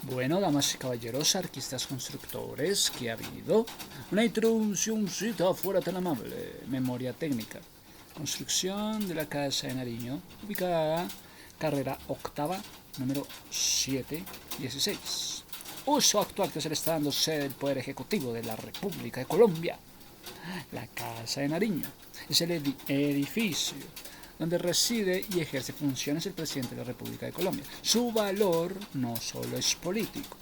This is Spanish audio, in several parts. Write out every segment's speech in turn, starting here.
Bueno, damas y caballeros, artistas constructores, ¿qué ha habido? Una introduccióncita fuera tan amable. Memoria técnica. Construcción de la Casa de Nariño, ubicada carrera octava, número 716. Uso actual que se le está dando sede del Poder Ejecutivo de la República de Colombia. La Casa de Nariño es el edificio donde reside y ejerce funciones el presidente de la República de Colombia. Su valor no solo es político,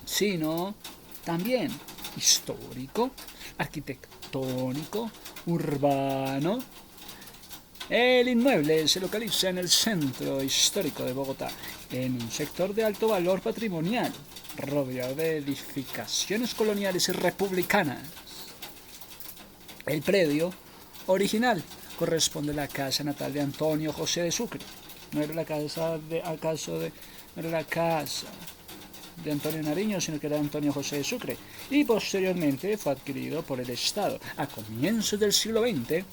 sino también histórico, arquitectónico, urbano. El inmueble se localiza en el centro histórico de Bogotá, en un sector de alto valor patrimonial, rodeado de edificaciones coloniales y republicanas. El predio original corresponde a la casa natal de Antonio José de Sucre. No era la casa de Antonio Nariño, sino que era Antonio José de Sucre. Y posteriormente fue adquirido por el Estado a comienzos del siglo XX.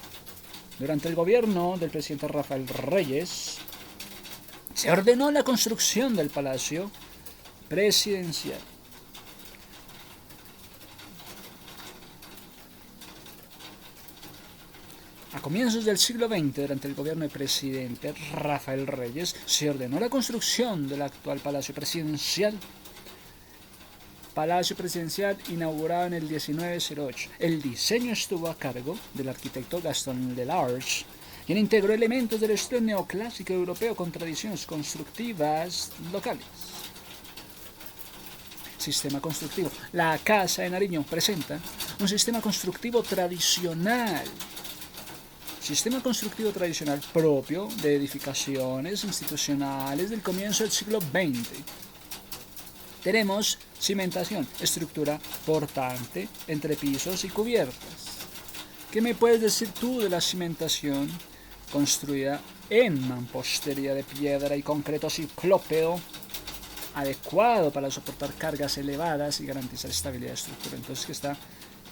Durante el gobierno del presidente Rafael Reyes, se ordenó la construcción del Palacio Presidencial. A comienzos del siglo XX, durante el gobierno del presidente Rafael Reyes, se ordenó la construcción del actual Palacio Presidencial. Palacio Presidencial inaugurado en el 1908. El diseño estuvo a cargo del arquitecto Gaston Delarge, quien integró elementos del estilo neoclásico europeo con tradiciones constructivas locales. Sistema constructivo. La Casa de Nariño presenta un sistema constructivo tradicional. Sistema constructivo tradicional propio de edificaciones institucionales del comienzo del siglo XX. Tenemos cimentación, estructura portante, entrepisos y cubiertas. ¿Qué me puedes decir tú de la cimentación construida en mampostería de piedra y concreto ciclópeo, adecuado para soportar cargas elevadas y garantizar estabilidad de estructura? Entonces, ¿qué está?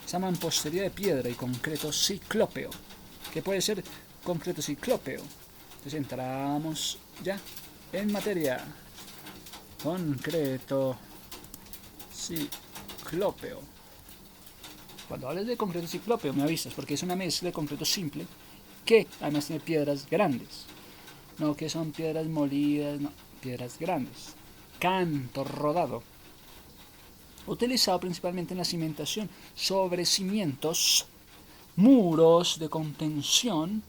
Esa mampostería de piedra y concreto ciclópeo. ¿Qué puede ser concreto ciclópeo? Entonces entramos ya en materia. Concreto ciclópeo. Cuando hables de concreto ciclópeo me avisas, porque es una mezcla de concreto simple que además tiene piedras grandes. No que son piedras molidas, no, piedras grandes. Canto rodado. Utilizado principalmente en la cimentación sobre cimientos, muros de contención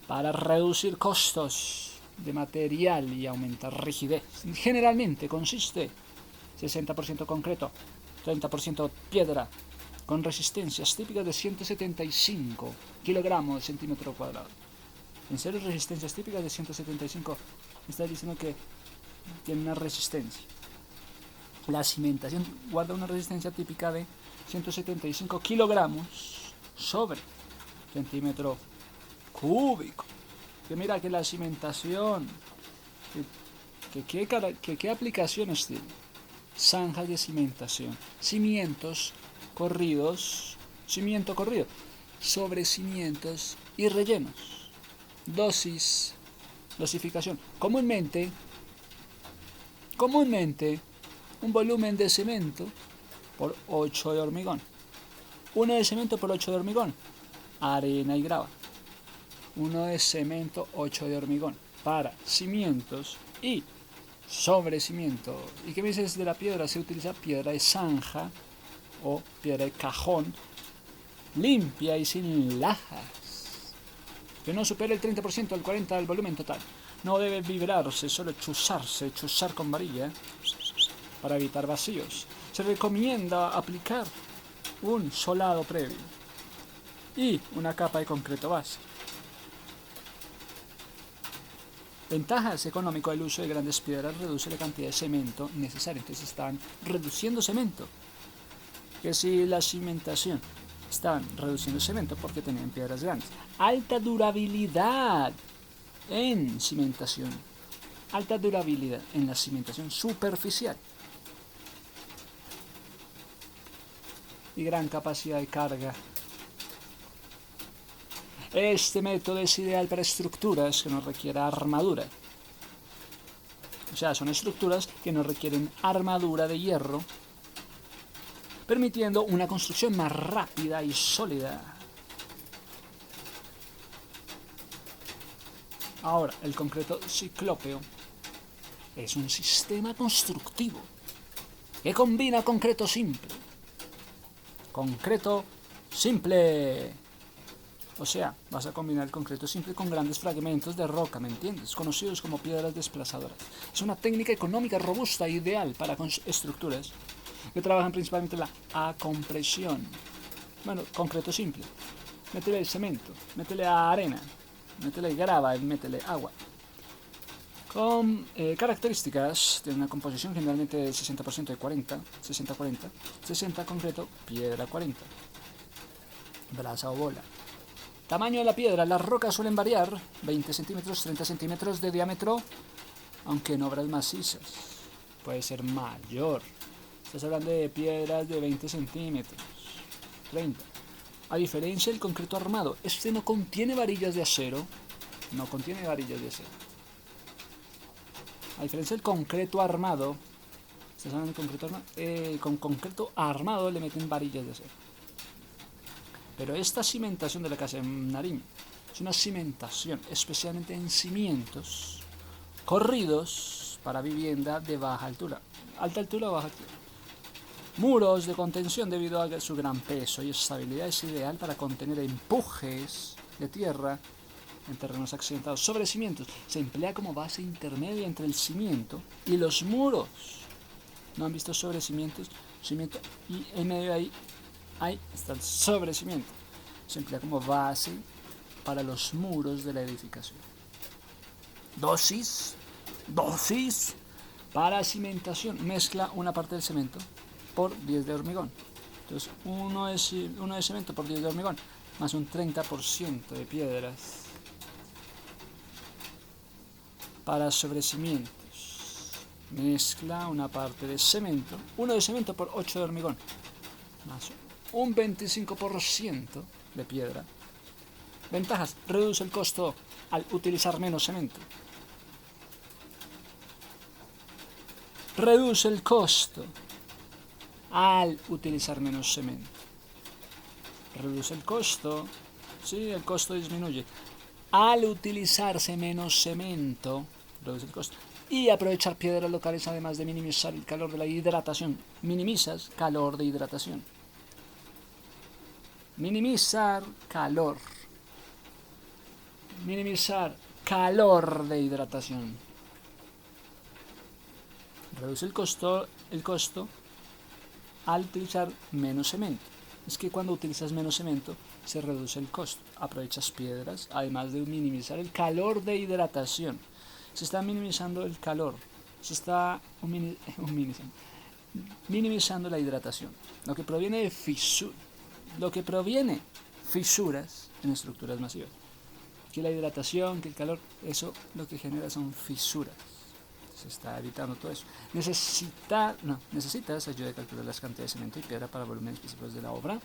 para reducir costos de material y aumentar rigidez. Generalmente consiste 60% concreto, 30% piedra, con resistencias típicas de 175 kilogramos de centímetro cuadrado. En serio, resistencias típicas de 175. Me está diciendo que tiene una resistencia. La cimentación guarda una resistencia típica de 175 kilogramos sobre centímetro cúbico. Que mira que la cimentación, ¿qué aplicaciones tiene? Zanjas de cimentación, cimientos corridos, cimiento corrido sobre cimientos y rellenos. Dosificación. Comúnmente, un volumen de cemento por 8 de hormigón. 1 de cemento por 8 de hormigón. Arena y grava. 1 de cemento, 8 de hormigón. Para cimientos y sobre cimiento. ¿Y qué me dices de la piedra? Se utiliza piedra de zanja o piedra de cajón, limpia y sin lajas, que no supere el 30% al 40% del volumen total. No debe vibrarse, solo chuzar con varilla para evitar vacíos. Se recomienda aplicar un solado previo y una capa de concreto base. Ventajas económicas del uso de grandes piedras: reduce la cantidad de cemento necesaria. Entonces están reduciendo cemento. Que si la cimentación están reduciendo cemento porque tenían piedras grandes. Alta durabilidad en cimentación. Alta durabilidad en la cimentación superficial. Y gran capacidad de carga. Este método es ideal para estructuras que no requieran armadura. O sea, son estructuras que no requieren armadura de hierro, permitiendo una construcción más rápida y sólida. Ahora, el concreto ciclópeo es un sistema constructivo que combina concreto simple. Concreto simple. O sea, vas a combinar el concreto simple con grandes fragmentos de roca, ¿me entiendes? Conocidos como piedras desplazadoras. Es una técnica económica robusta e ideal para estructuras que trabajan principalmente la acompresión. Bueno, concreto simple. Métele cemento, métele arena, métele grava, métele agua. Con características, tiene una composición generalmente de 60% de 40, 60-40, 60 concreto, piedra 40, brasa o bola. Tamaño de la piedra, las rocas suelen variar, 20 centímetros, 30 centímetros de diámetro, aunque en obras macizas puede ser mayor. Estás hablando de piedras de 20 centímetros, 30. A diferencia del concreto armado, este no contiene varillas de acero, no contiene varillas de acero. A diferencia del concreto armado, ¿estás hablando de concreto armado? Con concreto armado le meten varillas de acero. Pero esta cimentación de la casa de Nariño es una cimentación especialmente en cimientos corridos para vivienda de baja altura. Alta altura o baja altura. Muros de contención debido a su gran peso y estabilidad es ideal para contener empujes de tierra en terrenos accidentados. Sobre cimientos se emplea como base intermedia entre el cimiento y los muros. ¿No han visto sobre cimientos? Cimiento y en medio ahí está el sobrecimiento. Se emplea como base para los muros de la edificación. Dosis para cimentación. Mezcla una parte del cemento por 10 de hormigón. Entonces, uno de cemento por 10 de hormigón, más un 30% de piedras para sobrecimientos. Mezcla una parte de cemento, uno de cemento por 8 de hormigón, más un 25% de piedra. Ventajas: reduce el costo al utilizar menos cemento. Reduce el costo al utilizar menos cemento. Reduce el costo, sí, el costo disminuye. Al utilizarse menos cemento, reduce el costo. Y aprovechar piedras locales, además de minimizar el calor de la hidratación. Minimizas calor de hidratación. Minimizar calor. Minimizar calor de hidratación. Reduce el costo al utilizar menos cemento. Es que cuando utilizas menos cemento se reduce el costo. Aprovechas piedras, además de minimizar el calor de hidratación. Se está minimizando el calor. Se está minimizando la hidratación. Lo que proviene fisuras en estructuras masivas. Que la hidratación, que el calor, eso lo que genera son fisuras. Se está evitando todo eso. ¿Necesitas ayuda de calcular las cantidades de cemento y piedra para volúmenes específicos de la obra?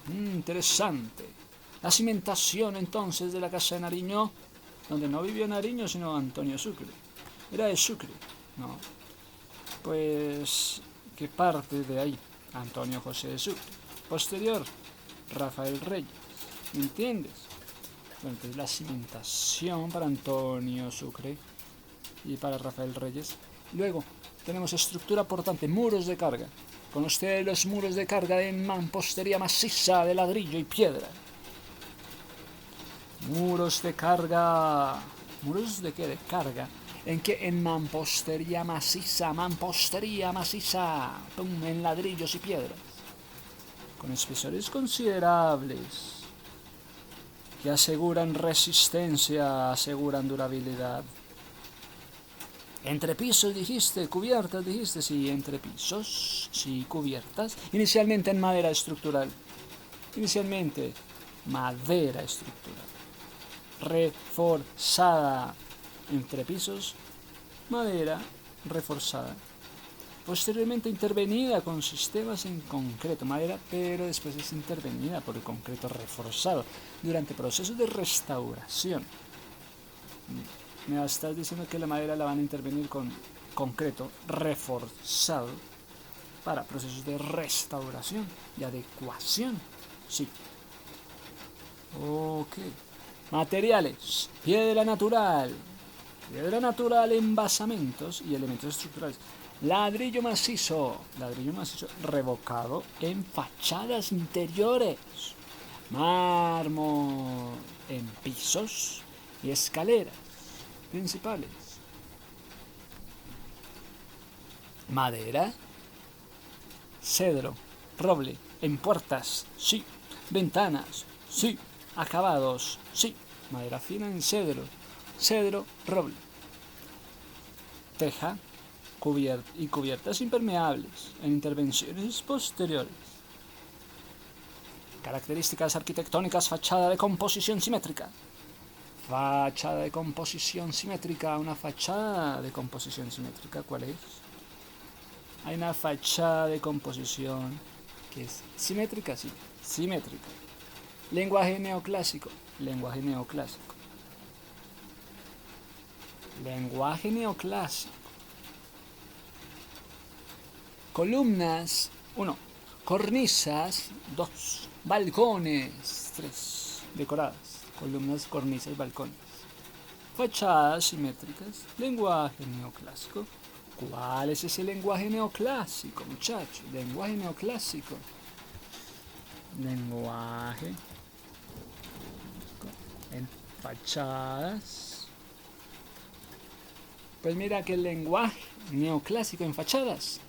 Interesante. La cimentación entonces de la casa de Nariño, donde no vivió Nariño sino Antonio Sucre. Era de Sucre, ¿no? Pues, ¿qué parte de ahí? Antonio José de Sucre. Posterior, Rafael Reyes. ¿Me entiendes? Bueno, entonces la cimentación para Antonio Sucre y para Rafael Reyes. Luego tenemos estructura portante, muros de carga. Con ustedes los muros de carga de mampostería maciza de ladrillo y piedra. Muros de carga. ¿Muros de qué? De carga. ¿En qué? En mampostería maciza. Pum, en ladrillos y piedras. Con espesores considerables. Que aseguran resistencia, aseguran durabilidad. Entrepisos dijiste, cubiertas dijiste, sí, entrepisos, sí, cubiertas. Inicialmente en madera estructural. Reforzada. Entrepisos, madera reforzada. Posteriormente intervenida con sistemas en concreto, madera, pero después es intervenida por el concreto reforzado durante procesos de restauración. Me estás diciendo que la madera la van a intervenir con concreto reforzado para procesos de restauración y adecuación. Sí. Ok. Materiales. Piedra natural. Piedra natural en basamentos y elementos estructurales. Ladrillo macizo revocado en fachadas interiores. Mármol en pisos y escaleras principales. Madera, cedro, roble en puertas, sí. Ventanas, sí. Acabados, sí. Madera fina en cedro, roble. Teja y cubiertas impermeables en intervenciones posteriores. Características arquitectónicas: fachada de composición simétrica. Fachada de composición simétrica. Una fachada de composición simétrica, ¿cuál es? Hay una fachada de composición que es simétrica, sí, simétrica. Lenguaje neoclásico. Lenguaje neoclásico. Lenguaje neoclásico. Columnas, 1. Cornisas, 2. Balcones, 3. Decoradas. Columnas, cornisas, balcones. Fachadas simétricas. Lenguaje neoclásico. ¿Cuál es ese lenguaje neoclásico, muchachos? Lenguaje neoclásico. Lenguaje en fachadas. Pues mira que el lenguaje neoclásico en fachadas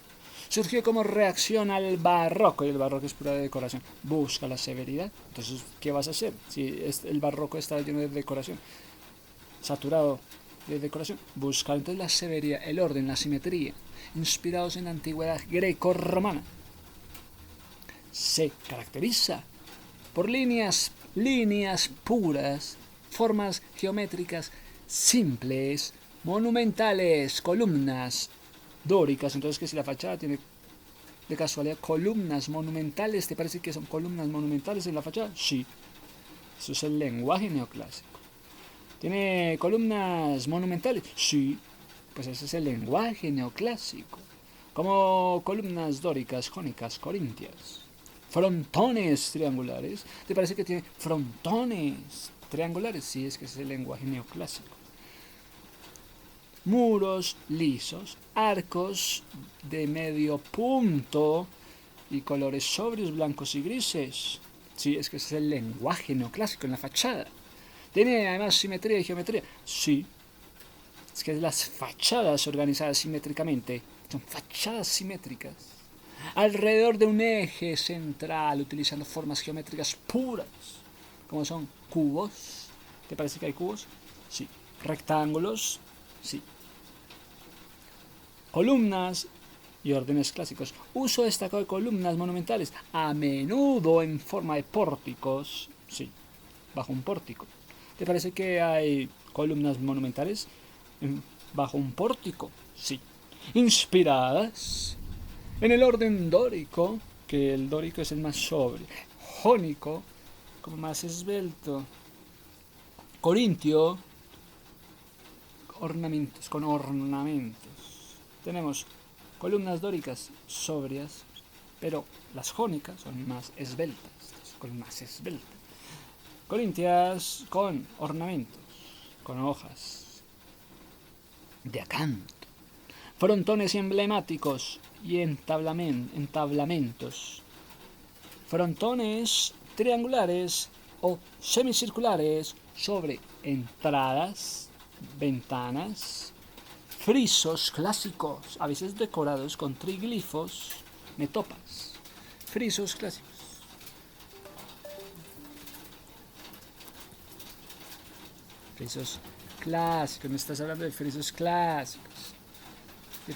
surgió como reacción al barroco, y el barroco es pura decoración. Busca la severidad. Entonces, ¿qué vas a hacer? Si el barroco está lleno de decoración, saturado de decoración, busca entonces la severidad, el orden, la simetría, inspirados en la antigüedad greco-romana. Se caracteriza por líneas puras, formas geométricas simples, monumentales, columnas dóricas. Entonces, que si la fachada tiene de casualidad columnas monumentales, ¿te parece que son columnas monumentales en la fachada? Sí. Eso es el lenguaje neoclásico. ¿Tiene columnas monumentales? Sí. Pues ese es el lenguaje neoclásico. Como columnas dóricas, jónicas, corintias. Frontones triangulares. ¿Te parece que tiene frontones triangulares? Sí, es que ese es el lenguaje neoclásico. Muros lisos, arcos de medio punto y colores sobrios, blancos y grises. Sí, es que ese es el lenguaje neoclásico en la fachada. ¿Tiene además simetría y geometría? Sí. Es que las fachadas organizadas simétricamente son fachadas simétricas. Alrededor de un eje central, utilizando formas geométricas puras, como son cubos. ¿Te parece que hay cubos? Sí. Rectángulos. Sí. Columnas y órdenes clásicos. Uso destacado de columnas monumentales, a menudo en forma de pórticos. Sí, bajo un pórtico. ¿Te parece que hay columnas monumentales bajo un pórtico? Sí. Inspiradas en el orden dórico, que el dórico es el más sobrio. Jónico, como más esbelto. Corintio, ornamentos, con ornamentos. Tenemos columnas dóricas sobrias, pero las jónicas son más esbeltas, columnas esbeltas. Corintias con ornamentos, con hojas de acanto. Frontones emblemáticos y entablamentos. Frontones triangulares o semicirculares sobre entradas, ventanas. Frisos clásicos, a veces decorados con triglifos, metopas. Frisos clásicos. Frisos clásicos, me estás hablando de frisos clásicos.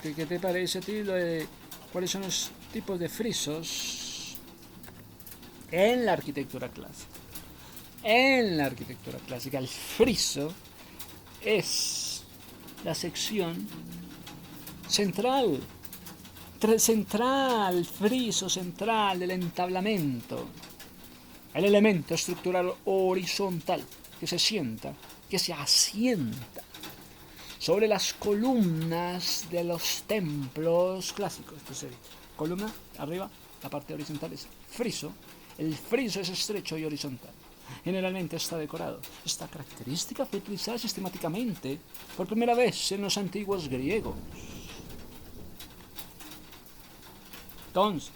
¿Qué te parece a ti cuáles son los tipos de frisos en la arquitectura clásica? En la arquitectura clásica, el friso es la sección central, friso central del entablamento, el elemento estructural horizontal que se sienta, que se asienta sobre las columnas de los templos clásicos. Entonces, columna, arriba, la parte horizontal es friso. El friso es estrecho y horizontal. Generalmente está decorado. Esta característica fue utilizada sistemáticamente por primera vez en los antiguos griegos. Entonces,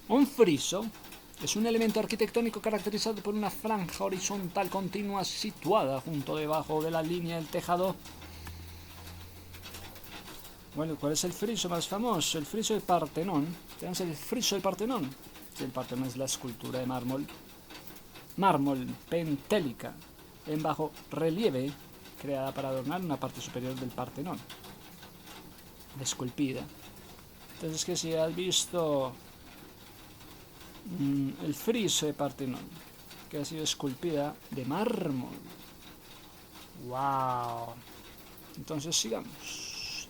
un friso es un elemento arquitectónico caracterizado por una franja horizontal continua situada junto debajo de la línea del tejado. Bueno, ¿cuál es el friso más famoso? El friso del Partenón. Tenemos el friso del Partenón. El Partenón es la escultura de mármol pentélica en bajo relieve creada para adornar una parte superior del Partenón, esculpida. Entonces, que si has visto el friso de Partenón, que ha sido esculpida de mármol. ¡Wow! Entonces sigamos.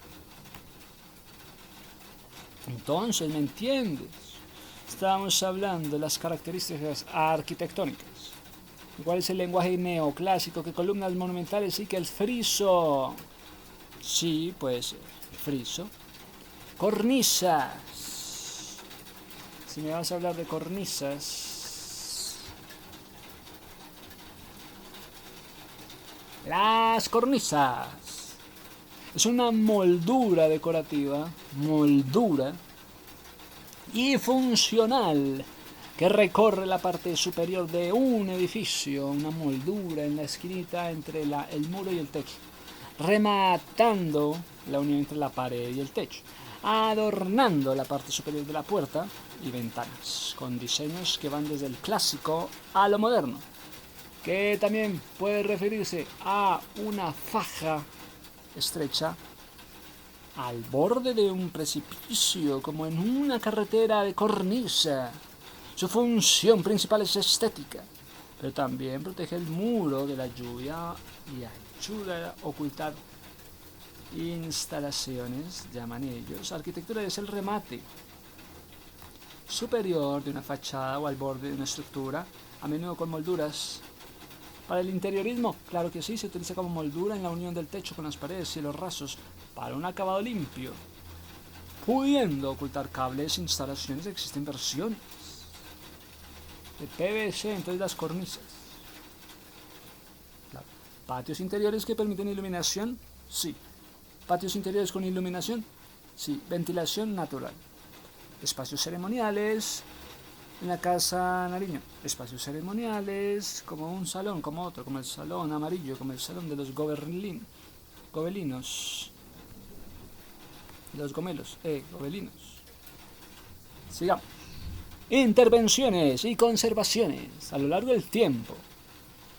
Entonces, ¿me entiendes? Estábamos hablando de las características arquitectónicas. ¿Cuál es el lenguaje neoclásico? ¿Qué columnas monumentales? Sí, que el friso. Sí, puede ser. Friso. Cornisas. Si me vas a hablar de cornisas. Las cornisas. Es una moldura decorativa. Moldura. Y funcional. Que recorre la parte superior de un edificio. Una moldura en la esquinita entre el muro y el techo. Rematando la unión entre la pared y el techo. Adornando la parte superior de la puerta y ventanas, con diseños que van desde el clásico a lo moderno, que también puede referirse a una faja estrecha al borde de un precipicio, como en una carretera de cornisa. Su función principal es estética, pero también protege el muro de la lluvia y ayuda a ocultar instalaciones, llaman ellos. Arquitectura es el remate superior de una fachada o al borde de una estructura, a menudo con molduras. Para el interiorismo, claro que sí, se utiliza como moldura en la unión del techo con las paredes y los rasos para un acabado limpio, pudiendo ocultar cables, instalaciones. Existen versiones de PVC, entonces las cornisas. Claro. Patios interiores que permiten iluminación, sí. Patios interiores con iluminación, sí. Ventilación natural. Espacios ceremoniales en la Casa Nariño. Espacios ceremoniales como un salón, como otro, como el salón amarillo, como el salón de los gobelinos. Los gobelinos. Sigamos. Intervenciones y conservaciones a lo largo del tiempo.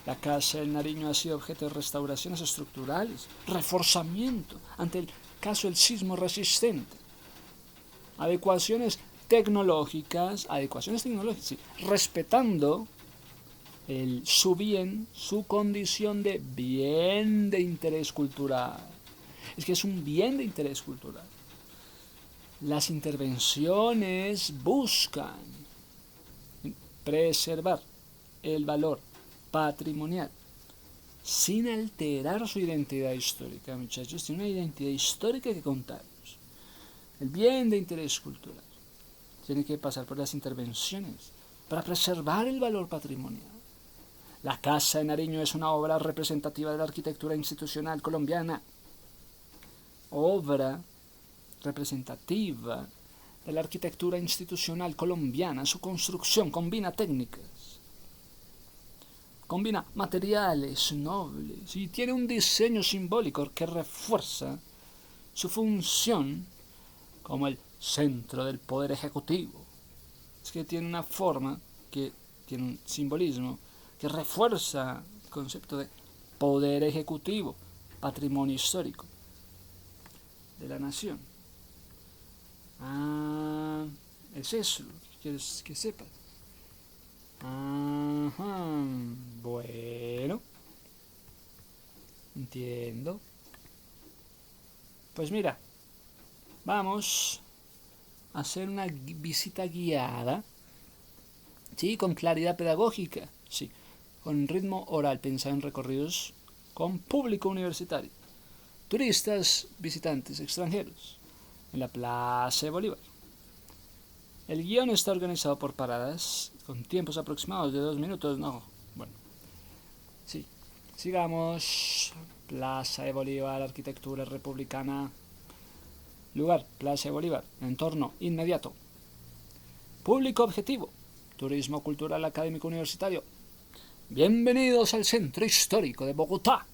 La Casa del Nariño ha sido objeto de restauraciones estructurales, reforzamiento ante el caso del sismo resistente, adecuaciones tecnológicas, sí, respetando su condición de bien de interés cultural. Es que es un bien de interés cultural. Las intervenciones buscan preservar el valor patrimonial sin alterar su identidad histórica, muchachos. Tiene una identidad histórica que contarnos. El bien de interés cultural tiene que pasar por las intervenciones para preservar el valor patrimonial. La Casa de Nariño es una obra representativa de la arquitectura institucional colombiana. Obra representativa de la arquitectura institucional colombiana. Su construcción combina técnicas, combina materiales nobles y tiene un diseño simbólico que refuerza su función como el centro del poder ejecutivo. Es que tiene una forma, que tiene un simbolismo que refuerza el concepto de poder ejecutivo, patrimonio histórico de la nación. Es eso, quieres que sepas. Bueno, entiendo. Pues mira, vamos a hacer una visita guiada, sí, con claridad pedagógica, sí, con ritmo oral, pensar en recorridos con público universitario, turistas, visitantes extranjeros, en la Plaza de Bolívar. El guión está organizado por paradas con tiempos aproximados de 2 minutos. No, bueno, sí. Sigamos. Plaza de Bolívar, arquitectura republicana. Lugar, Plaza de Bolívar. Entorno, inmediato. Público objetivo, turismo cultural académico universitario. Bienvenidos al centro histórico de Bogotá,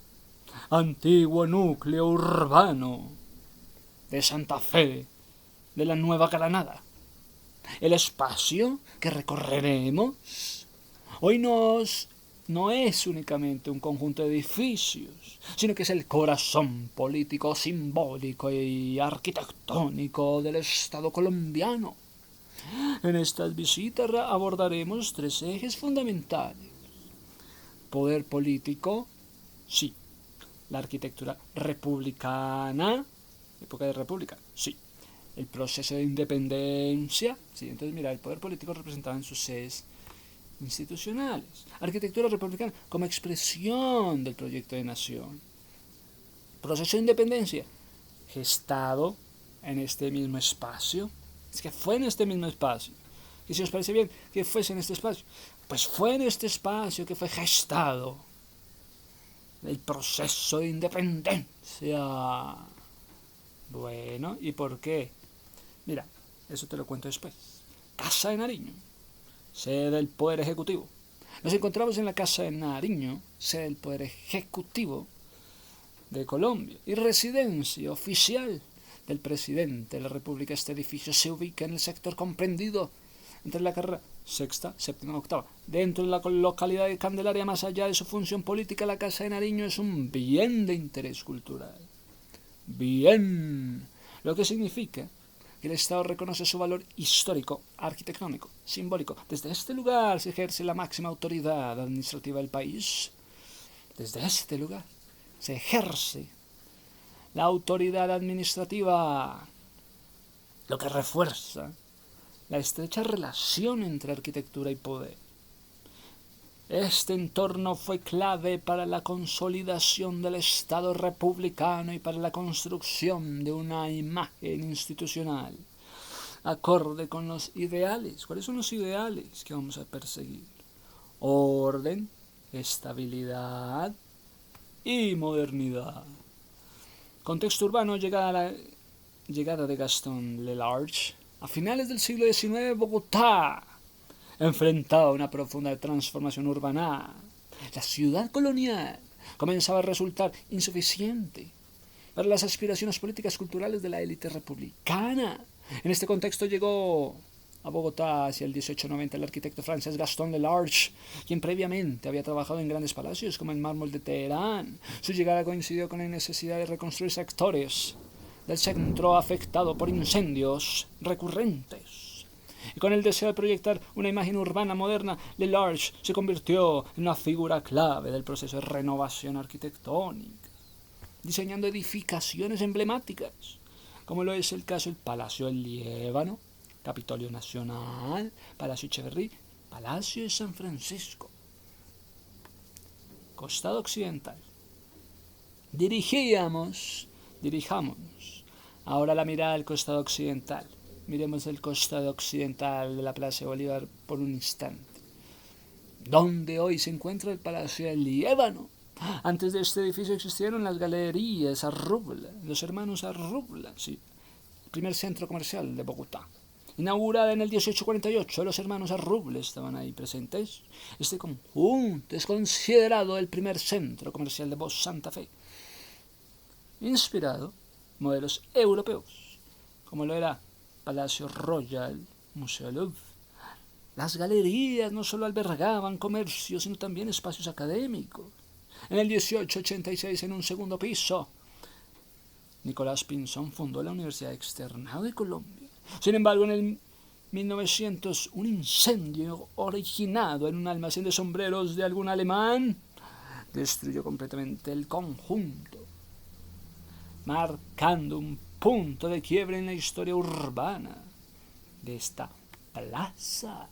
antiguo núcleo urbano de Santa Fe, de la Nueva Granada. El espacio que recorreremos hoy no es únicamente un conjunto de edificios, sino que es el corazón político, simbólico y arquitectónico del Estado colombiano. En estas visitas abordaremos 3 ejes fundamentales. Poder político, sí. La arquitectura republicana, época de república, sí. El proceso de independencia, sí. Entonces, mira, el poder político representado en sus sedes institucionales. Arquitectura republicana como expresión del proyecto de nación. Proceso de independencia, gestado en este mismo espacio. Es que fue en este mismo espacio. Y si os parece bien que fuese en este espacio, pues fue en este espacio que fue gestado el proceso de independencia. Bueno, ¿y por qué? Mira, eso te lo cuento después. Casa de Nariño, sede del Poder Ejecutivo. Nos encontramos en la Casa de Nariño, sede del Poder Ejecutivo de Colombia y residencia oficial del presidente de la República. Este edificio se ubica en el sector comprendido entre la carrera sexta, séptima y octava. Dentro de la localidad de Candelaria, más allá de su función política, la Casa de Nariño es un bien de interés cultural. Bien, lo que significa que el Estado reconoce su valor histórico, arquitectónico, simbólico. Desde este lugar se ejerce la máxima autoridad administrativa del país. Desde este lugar se ejerce la autoridad administrativa, lo que refuerza la estrecha relación entre arquitectura y poder. Este entorno fue clave para la consolidación del Estado republicano y para la construcción de una imagen institucional acorde con los ideales. ¿Cuáles son los ideales que vamos a perseguir? Orden, estabilidad y modernidad. Contexto urbano, llegada de Gaston Lelarge. A finales del siglo XIX, Bogotá enfrentaba una profunda transformación urbana. La ciudad colonial comenzaba a resultar insuficiente para las aspiraciones políticas culturales de la élite republicana. En este contexto llegó a Bogotá hacia el 1890 el arquitecto francés Gaston Lelarge, quien previamente había trabajado en grandes palacios como el Mármol de Teherán. Su llegada coincidió con la necesidad de reconstruir sectores del centro afectado por incendios recurrentes. Y con el deseo de proyectar una imagen urbana moderna, Lelarge se convirtió en una figura clave del proceso de renovación arquitectónica, diseñando edificaciones emblemáticas, como lo es el caso del Palacio del Líbano, Capitolio Nacional, Palacio Echeverrí, Palacio de San Francisco. Costado occidental. Dirijamos ahora la mirada al costado occidental. Miremos el costado occidental de la Plaza de Bolívar por un instante. ¿Dónde hoy se encuentra el Palacio del Líbano? Antes de este edificio existieron las galerías Arrubla, los hermanos Arrubla, sí, el primer centro comercial de Bogotá. Inaugurada en el 1848, los hermanos Arrubla estaban ahí presentes. Este conjunto es considerado el primer centro comercial de Santa Fe, inspirado en modelos europeos, como lo era Palacio Royal, Museo Louvre. Las galerías no solo albergaban comercio, sino también espacios académicos. En el 1886, en un segundo piso, Nicolás Pinzón fundó la Universidad Externado de Colombia. Sin embargo, en el 1900, un incendio originado en un almacén de sombreros de algún alemán destruyó completamente el conjunto, marcando un punto de quiebre en la historia urbana de esta plaza.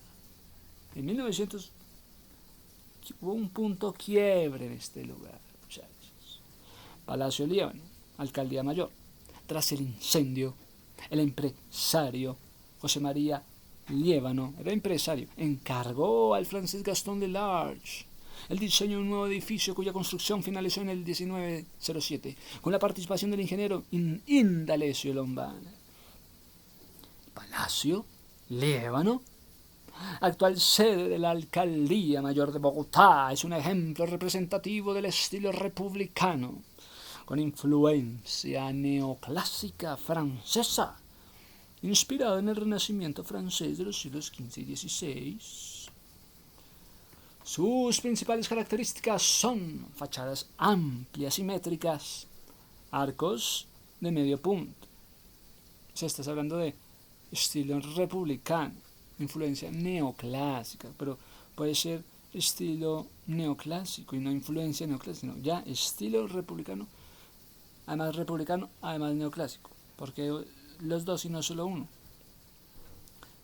En 1900 hubo un punto quiebre en este lugar, muchachos. Palacio Líbano, Alcaldía Mayor. Tras el incendio, el empresario José María Líbano, era empresario, encargó al francés Gaston Delarge el diseño de un nuevo edificio cuya construcción finalizó en el 1907, con la participación del ingeniero Indalecio Lombana. Palacio Líbano, actual sede de la Alcaldía Mayor de Bogotá, es un ejemplo representativo del estilo republicano, con influencia neoclásica francesa, inspirado en el Renacimiento francés de los siglos XV y XVI. Sus principales características son fachadas amplias, simétricas, arcos de medio punto. Si estás hablando de estilo republicano, influencia neoclásica, pero puede ser estilo neoclásico y no influencia neoclásica, sino ya estilo republicano, además neoclásico, porque los dos y no solo uno.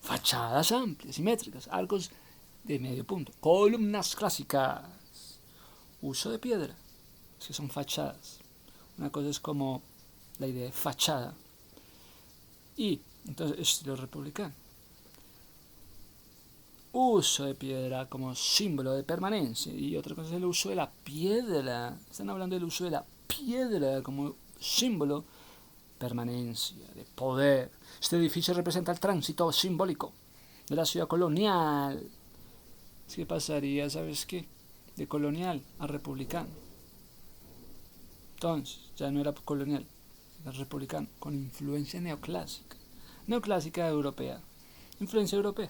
Fachadas amplias, simétricas, arcos de medio punto, columnas clásicas, uso de piedra, es que son fachadas. Una cosa es como la idea de fachada y entonces estilo republicano. Uso de piedra como símbolo de permanencia y otra cosa es el uso de la piedra. Están hablando del uso de la piedra como símbolo de permanencia, de poder. Este edificio representa el tránsito simbólico de la ciudad colonial. ¿Qué pasaría, sabes qué? De colonial a republicano. Entonces, ya no era colonial, era republicano, con influencia neoclásica. Neoclásica europea, influencia europea.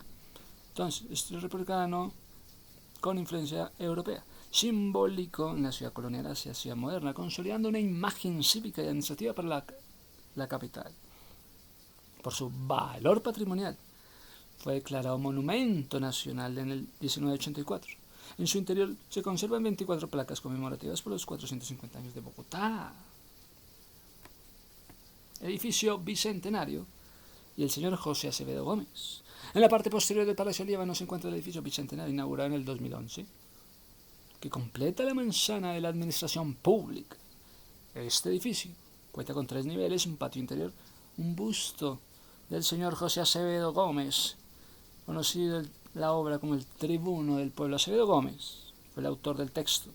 Entonces, estilo republicano con influencia europea. Simbólico en la ciudad colonial hacia ciudad moderna, consolidando una imagen cívica y administrativa para la capital. Por su valor patrimonial, fue declarado Monumento Nacional en el 1984. En su interior se conservan 24 placas conmemorativas por los 450 años de Bogotá. Edificio bicentenario y el señor José Acevedo Gómez. En la parte posterior del Palacio Líbano se encuentra el edificio bicentenario inaugurado en el 2011, que completa la manzana de la administración pública. Este edificio cuenta con 3 niveles, un patio interior, un busto del señor José Acevedo Gómez, conocido en la obra como el Tribuno del Pueblo. Acevedo Gómez fue el autor del texto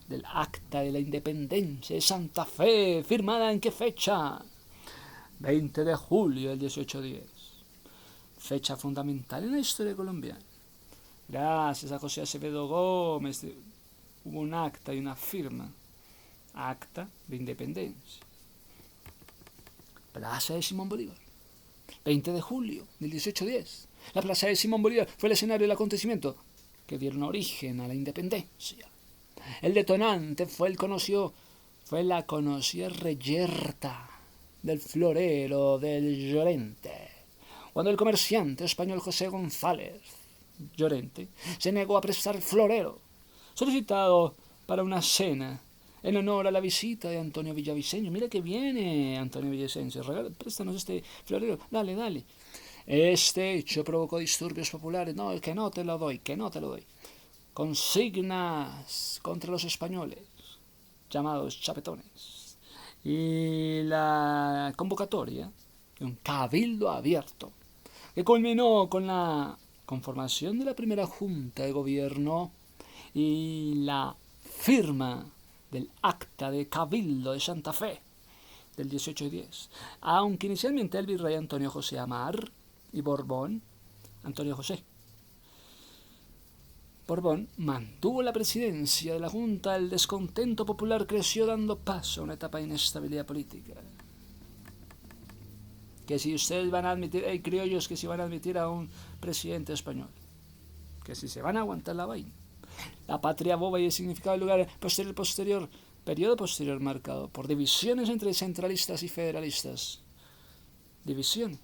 del Acta de la Independencia de Santa Fe, firmada ¿en qué fecha? 20 de julio del 1810. Fecha fundamental en la historia colombiana. Gracias a José Acevedo Gómez hubo un acta y una firma. Acta de Independencia. Plaza de Simón Bolívar. 20 de julio del 1810. La plaza de Simón Bolívar fue el escenario del acontecimiento que dieron origen a la independencia. El detonante fue la conocida reyerta del florero del Llorente, cuando el comerciante español José González Llorente se negó a prestar el florero solicitado para una cena en honor a la visita de Antonio Villavicencio. Mira que viene Antonio Villavicencio, préstanos este florero, dale. Este hecho provocó disturbios populares. No, que no te lo doy. Consignas contra los españoles, llamados chapetones. Y la convocatoria de un cabildo abierto, que culminó con la conformación de la primera junta de gobierno y la firma del Acta de Cabildo de Santa Fe del 1810. Aunque inicialmente el virrey Antonio José Amar y Borbón, Antonio José Borbón, mantuvo la presidencia de la Junta, el descontento popular creció dando paso a una etapa de inestabilidad política. Que si ustedes van a admitir, hay criollos que si van a admitir a un presidente español, que si se van a aguantar la vaina. La patria boba y el significado del lugar periodo posterior marcado por divisiones entre centralistas y federalistas. Divisiones.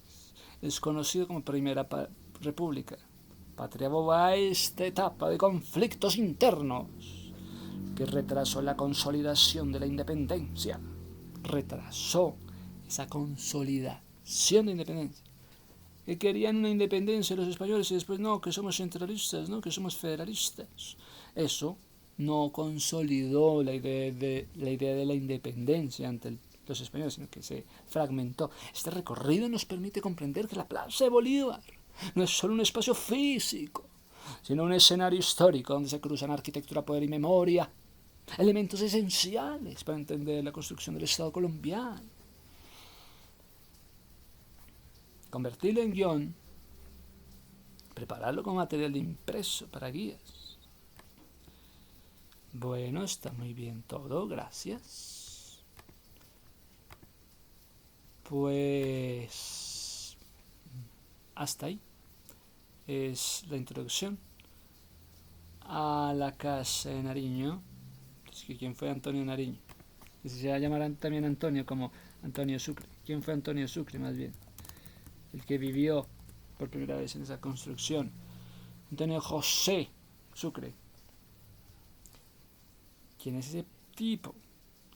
Es conocido como Primera República. Patria boba, esta etapa de conflictos internos que retrasó la consolidación de la independencia. Retrasó esa consolidación de independencia. Que querían una independencia los españoles y después no, que somos centralistas, no, que somos federalistas. Eso no consolidó la idea de la independencia ante los españoles, sino que se fragmentó. Este recorrido nos permite comprender que la Plaza de Bolívar no es solo un espacio físico, sino un escenario histórico donde se cruzan arquitectura, poder y memoria, elementos esenciales para entender la construcción del Estado colombiano. Convertirlo en guión, prepararlo como material de impreso para guías. Bueno, está muy bien todo, gracias. Pues hasta ahí es la introducción a la casa de Nariño. Es que ¿quién fue Antonio Nariño? Que se va a llamar también Antonio como Antonio Sucre. ¿Quién fue Antonio Sucre más bien? El que vivió por primera vez en esa construcción. Antonio José Sucre. ¿Quién es ese tipo?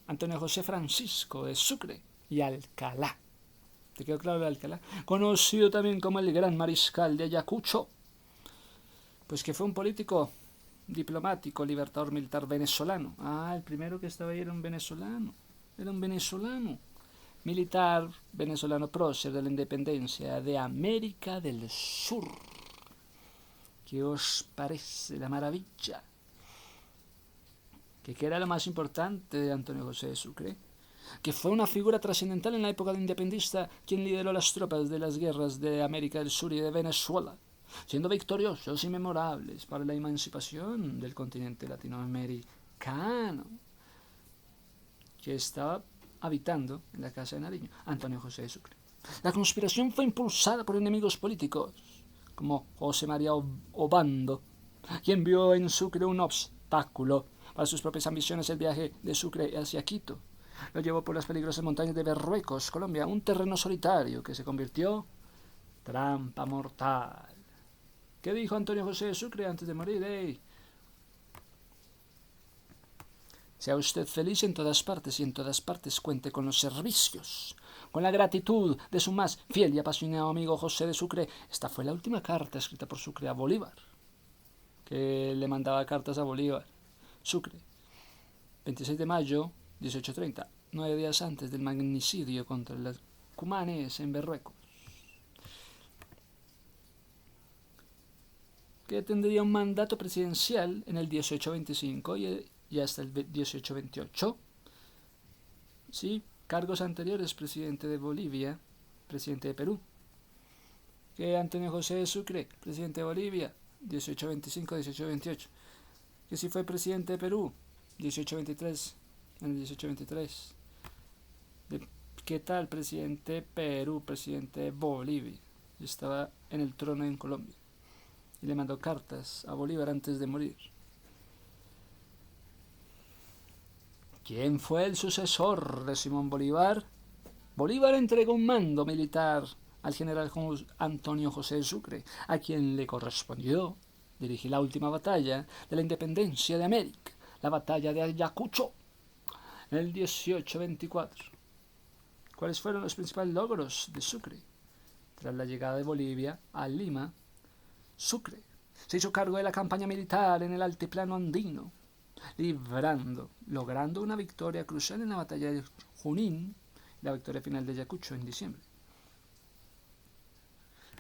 Antonio José Francisco de Sucre y Alcalá. ¿Te quedó claro de Alcalá? Conocido también como el gran mariscal de Ayacucho. Pues que fue un político, diplomático, libertador militar venezolano. Ah, el primero que estaba ahí era un venezolano. Era un venezolano. Militar venezolano prócer de la independencia de América del Sur. ¿Qué os parece la maravilla? ¿Qué era lo más importante de Antonio José de Sucre? Que fue una figura trascendental en la época de independista, quien lideró las tropas de las guerras de América del Sur y de Venezuela, siendo victoriosos y memorables para la emancipación del continente latinoamericano, que estaba habitando en la casa de Nariño, Antonio José de Sucre. La conspiración fue impulsada por enemigos políticos, como José María Obando, quien vio en Sucre un obstáculo para sus propias ambiciones. El viaje de Sucre hacia Quito lo llevó por las peligrosas montañas de Berruecos, Colombia, un terreno solitario que se convirtió trampa mortal. ¿Qué dijo Antonio José de Sucre antes de morir? ¡Ey! Sea usted feliz en todas partes y en todas partes cuente con los servicios, con la gratitud de su más fiel y apasionado amigo José de Sucre. Esta fue la última carta escrita por Sucre a Bolívar, que le mandaba cartas a Bolívar. Sucre, 26 de mayo, 1830, 9 días antes del magnicidio contra los cumanes en Berruecos, que tendría un mandato presidencial en el 1825 y hasta el 1828. Sí, cargos anteriores: presidente de Bolivia, presidente de Perú. Que Antonio José de Sucre, presidente de Bolivia, 1825-1828. Que si fue presidente de Perú, 1823, en el 1823. ¿Qué tal presidente de Perú, presidente de Bolivia? Estaba en el trono en Colombia y le mandó cartas a Bolívar antes de morir. ¿Quién fue el sucesor de Simón Bolívar? Bolívar entregó un mando militar al general Antonio José de Sucre, a quien le correspondió dirigir la última batalla de la independencia de América, la batalla de Ayacucho, en el 1824. ¿Cuáles fueron los principales logros de Sucre? Tras la llegada de Bolivia a Lima, Sucre se hizo cargo de la campaña militar en el altiplano andino, logrando una victoria crucial en la batalla de Junín y la victoria final de Ayacucho en diciembre.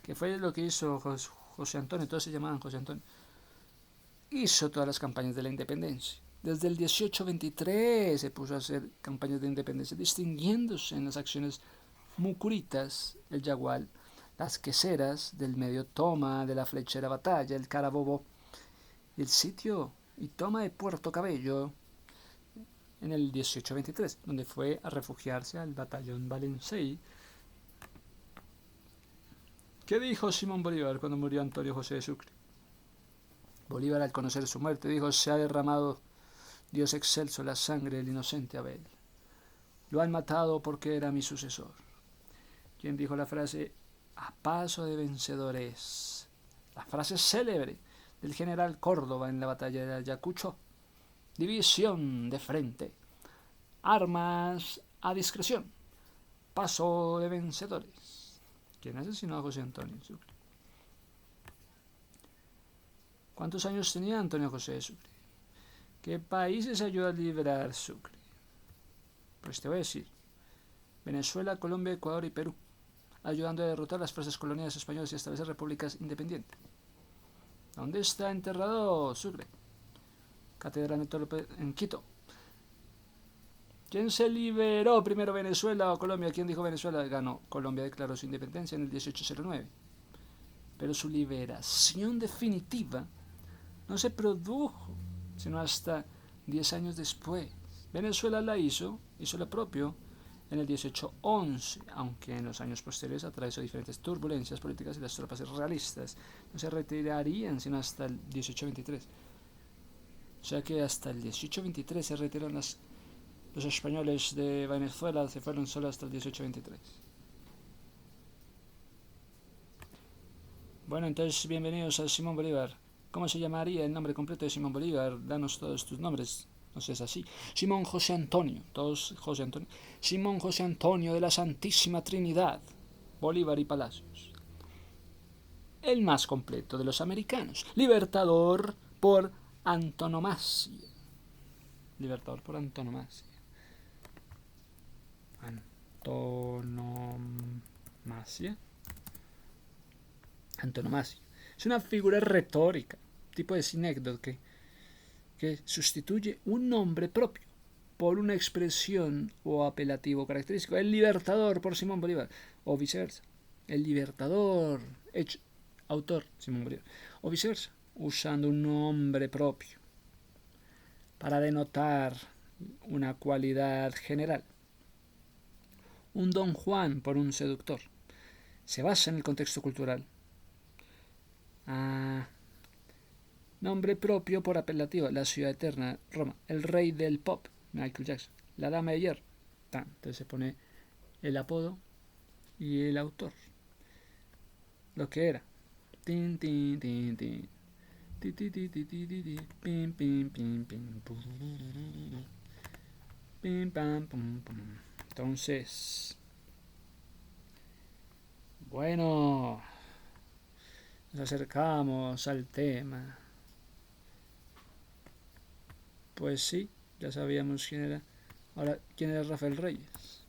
¿Qué fue lo que hizo José Antonio? Todos se llamaban José Antonio. Hizo todas las campañas de la independencia. Desde el 1823 se puso a hacer campañas de independencia, distinguiéndose en las acciones mucuritas, el Yagual, las queseras, del medio toma, de la flechera batalla, el Carabobo, el sitio y toma de Puerto Cabello en el 1823, donde fue a refugiarse al batallón Valencey. ¿Qué dijo Simón Bolívar cuando murió Antonio José de Sucre? Bolívar, al conocer su muerte, dijo: se ha derramado, Dios excelso, la sangre del inocente Abel. Lo han matado porque era mi sucesor. ¿Quién dijo la frase a paso de vencedores? La frase célebre del general Córdoba en la batalla de Ayacucho. División de frente. Armas a discreción. Paso de vencedores. ¿Quién asesinó a José Antonio Sucre? ¿Cuántos años tenía Antonio José de Sucre? ¿Qué países ayudó a liberar Sucre? Pues te voy a decir. Venezuela, Colombia, Ecuador y Perú, ayudando a derrotar las fuerzas coloniales españolas y establecer repúblicas independientes. ¿Dónde está enterrado Sucre? Catedral Metrópoli en Quito. ¿Quién se liberó primero, Venezuela o Colombia? ¿Quién dijo Venezuela? Ganó. Colombia declaró su independencia en el 1809. Pero su liberación definitiva no se produjo, sino hasta 10 años después. Venezuela hizo lo propio en el 1811, aunque en los años posteriores atravesó diferentes turbulencias políticas y las tropas realistas no se retirarían sino hasta el 1823. O sea que hasta el 1823 se retiraron los españoles de Venezuela, se fueron solo hasta el 1823. Bueno, entonces bienvenidos a Simón Bolívar. ¿Cómo se llamaría el nombre completo de Simón Bolívar? Danos todos tus nombres. No sé, es así. Simón José Antonio. Todos José Antonio. Simón José Antonio de la Santísima Trinidad. Bolívar y Palacios. El más completo de los americanos. Libertador por antonomasia. Libertador por antonomasia. Antonomasia. Es una figura retórica, tipo de sinécdoque, que sustituye un nombre propio por una expresión o apelativo característico. El libertador por Simón Bolívar, o viceversa. El libertador, autor Simón Bolívar, o viceversa, usando un nombre propio para denotar una cualidad general. Un don Juan por un seductor. Se basa en el contexto cultural. Nombre propio por apelativo. La ciudad eterna, Roma. El rey del pop, Michael Jackson. La dama de hierro. Entonces se pone el apodo y el autor. Lo que era. Tin, tin, tin, tin. Pim, pim, pim, pim. Pim, pam, pum, pum. Entonces, bueno, nos acercamos al tema. Pues sí, ya sabíamos quién era. Ahora, ¿quién era Rafael Reyes?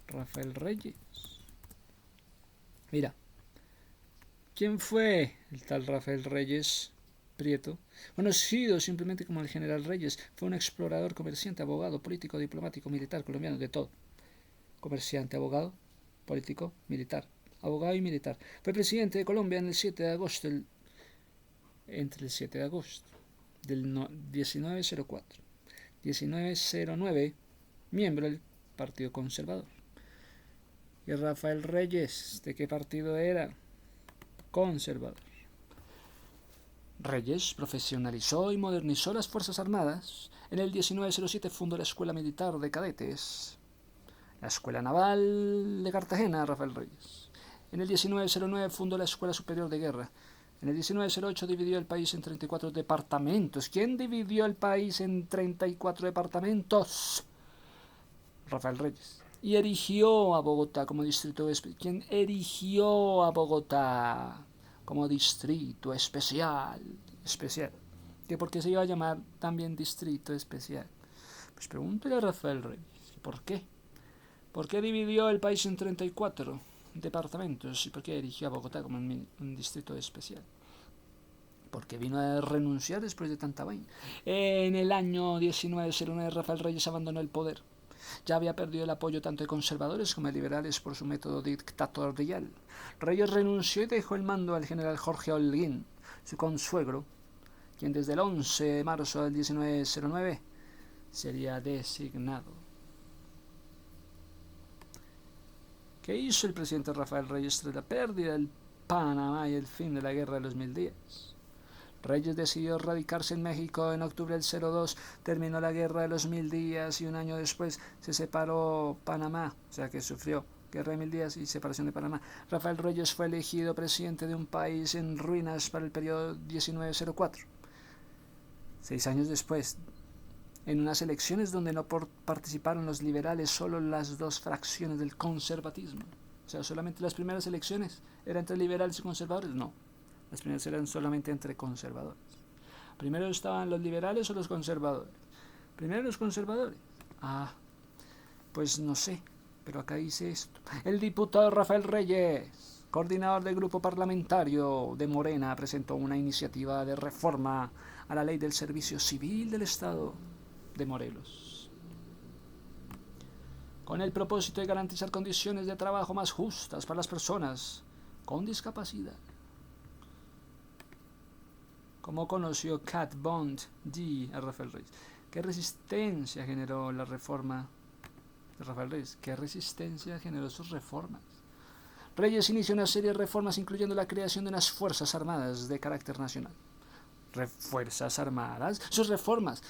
Rafael Reyes. Mira, ¿quién fue el tal Rafael Reyes Prieto? Conocido simplemente como el General Reyes, fue un explorador, comerciante, abogado, político, diplomático, militar, colombiano, de todo. Comerciante, abogado, político, militar. Abogado y militar. Fue presidente de Colombia en el 7 de agosto entre el 7 de agosto del 1904. 1909, miembro del Partido Conservador. ¿Y Rafael Reyes de qué partido era? Conservador. Reyes profesionalizó y modernizó las Fuerzas Armadas. En el 1907 fundó la Escuela Militar de Cadetes, la Escuela Naval de Cartagena, Rafael Reyes. En el 1909 fundó la Escuela Superior de Guerra. En el 1908 dividió el país en 34 departamentos. ¿Quién dividió el país en 34 departamentos? Rafael Reyes. Y erigió a Bogotá como distrito especial. ¿Quién erigió a Bogotá como distrito especial? ¿Que por qué se iba a llamar también distrito especial? Pues pregúntale a Rafael Reyes. ¿Por qué? ¿Por qué dividió el país en 34 departamentos y por qué erigió a Bogotá como un distrito especial? Porque vino a renunciar después de tanta vaina. En el año 1909 Rafael Reyes abandonó el poder. Ya había perdido el apoyo tanto de conservadores como de liberales por su método dictatorial. Reyes renunció y dejó el mando al general Jorge Holguín, su consuegro, quien desde el 11 de marzo del 1909 sería designado. ¿Qué hizo el presidente Rafael Reyes tras la pérdida del Panamá y el fin de la Guerra de los 1000 días? Reyes decidió radicarse en México en octubre del 02, terminó la Guerra de los 1000 días y un año después se separó Panamá, o sea que sufrió Guerra de 1000 días y separación de Panamá. Rafael Reyes fue elegido presidente de un país en ruinas para el periodo 1904. 6 años después, en unas elecciones donde no participaron los liberales, solo las dos fracciones del conservatismo. O sea, solamente las primeras elecciones eran entre liberales y conservadores. No, las primeras eran solamente entre conservadores. Primero estaban los liberales o los conservadores. Primero los conservadores. Ah, pues no sé, pero acá dice esto. El diputado Rafael Reyes, coordinador del grupo parlamentario de Morena, presentó una iniciativa de reforma a la ley del servicio civil del Estado de Morelos, con el propósito de garantizar condiciones de trabajo más justas para las personas con discapacidad. ¿Cómo conoció Kat Bond D. a Rafael Reyes? ¿Qué resistencia generó la reforma de Rafael Reyes? ¿Qué resistencia generó sus reformas? Reyes inició una serie de reformas incluyendo la creación de unas fuerzas armadas de carácter nacional. ¿Fuerzas armadas? Sus reformas,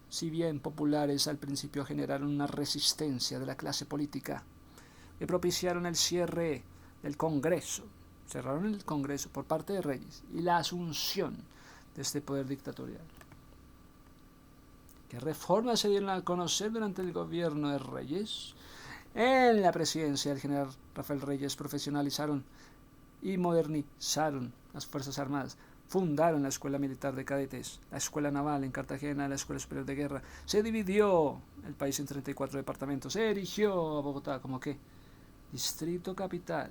si bien populares al principio, generaron una resistencia de la clase política que propiciaron el cierre del Congreso. Cerraron el Congreso por parte de Reyes y la asunción de este poder dictatorial. ¿Qué reformas se dieron a conocer durante el gobierno de Reyes? En la presidencia del general Rafael Reyes profesionalizaron y modernizaron las Fuerzas Armadas. Fundaron la Escuela Militar de Cadetes, la Escuela Naval en Cartagena, la Escuela Superior de Guerra. Se dividió el país en 34 departamentos. Se erigió a Bogotá como que distrito capital.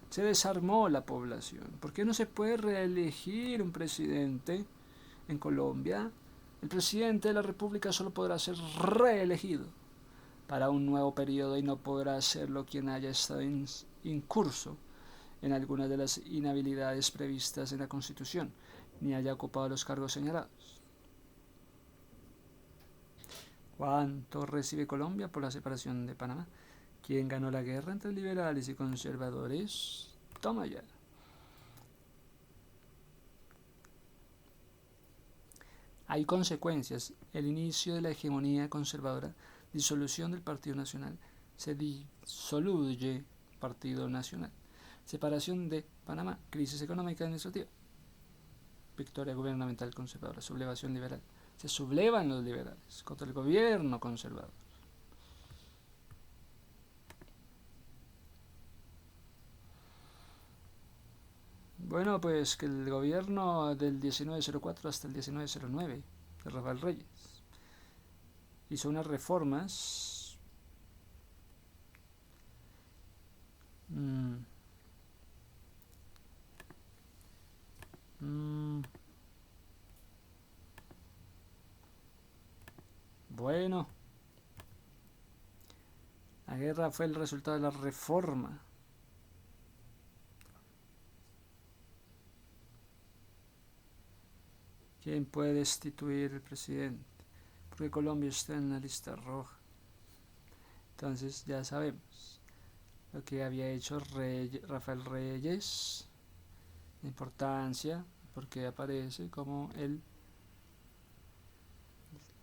Se desarmó la población. ¿Por qué no se puede reelegir un presidente en Colombia? El presidente de la República solo podrá ser reelegido para un nuevo periodo y no podrá hacerlo quien haya estado incurso en alguna de las inhabilidades previstas en la Constitución, ni haya ocupado los cargos señalados. ¿Cuánto recibe Colombia por la separación de Panamá? ¿Quién ganó la guerra entre liberales y conservadores? Toma ya. Hay consecuencias. El inicio de la hegemonía conservadora, disolución del Partido Nacional, se disoluye Partido Nacional, separación de Panamá, crisis económica y administrativa, victoria gubernamental conservadora, sublevación liberal. Se sublevan los liberales contra el gobierno conservador. Bueno, pues que el gobierno del 1904 hasta el 1909 de Rafael Reyes hizo unas reformas bueno, la guerra fue el resultado de la reforma. ¿Quién puede destituir al presidente? Porque Colombia está en la lista roja. Entonces ya sabemos lo que había hecho Rafael Reyes, la importancia, porque aparece como el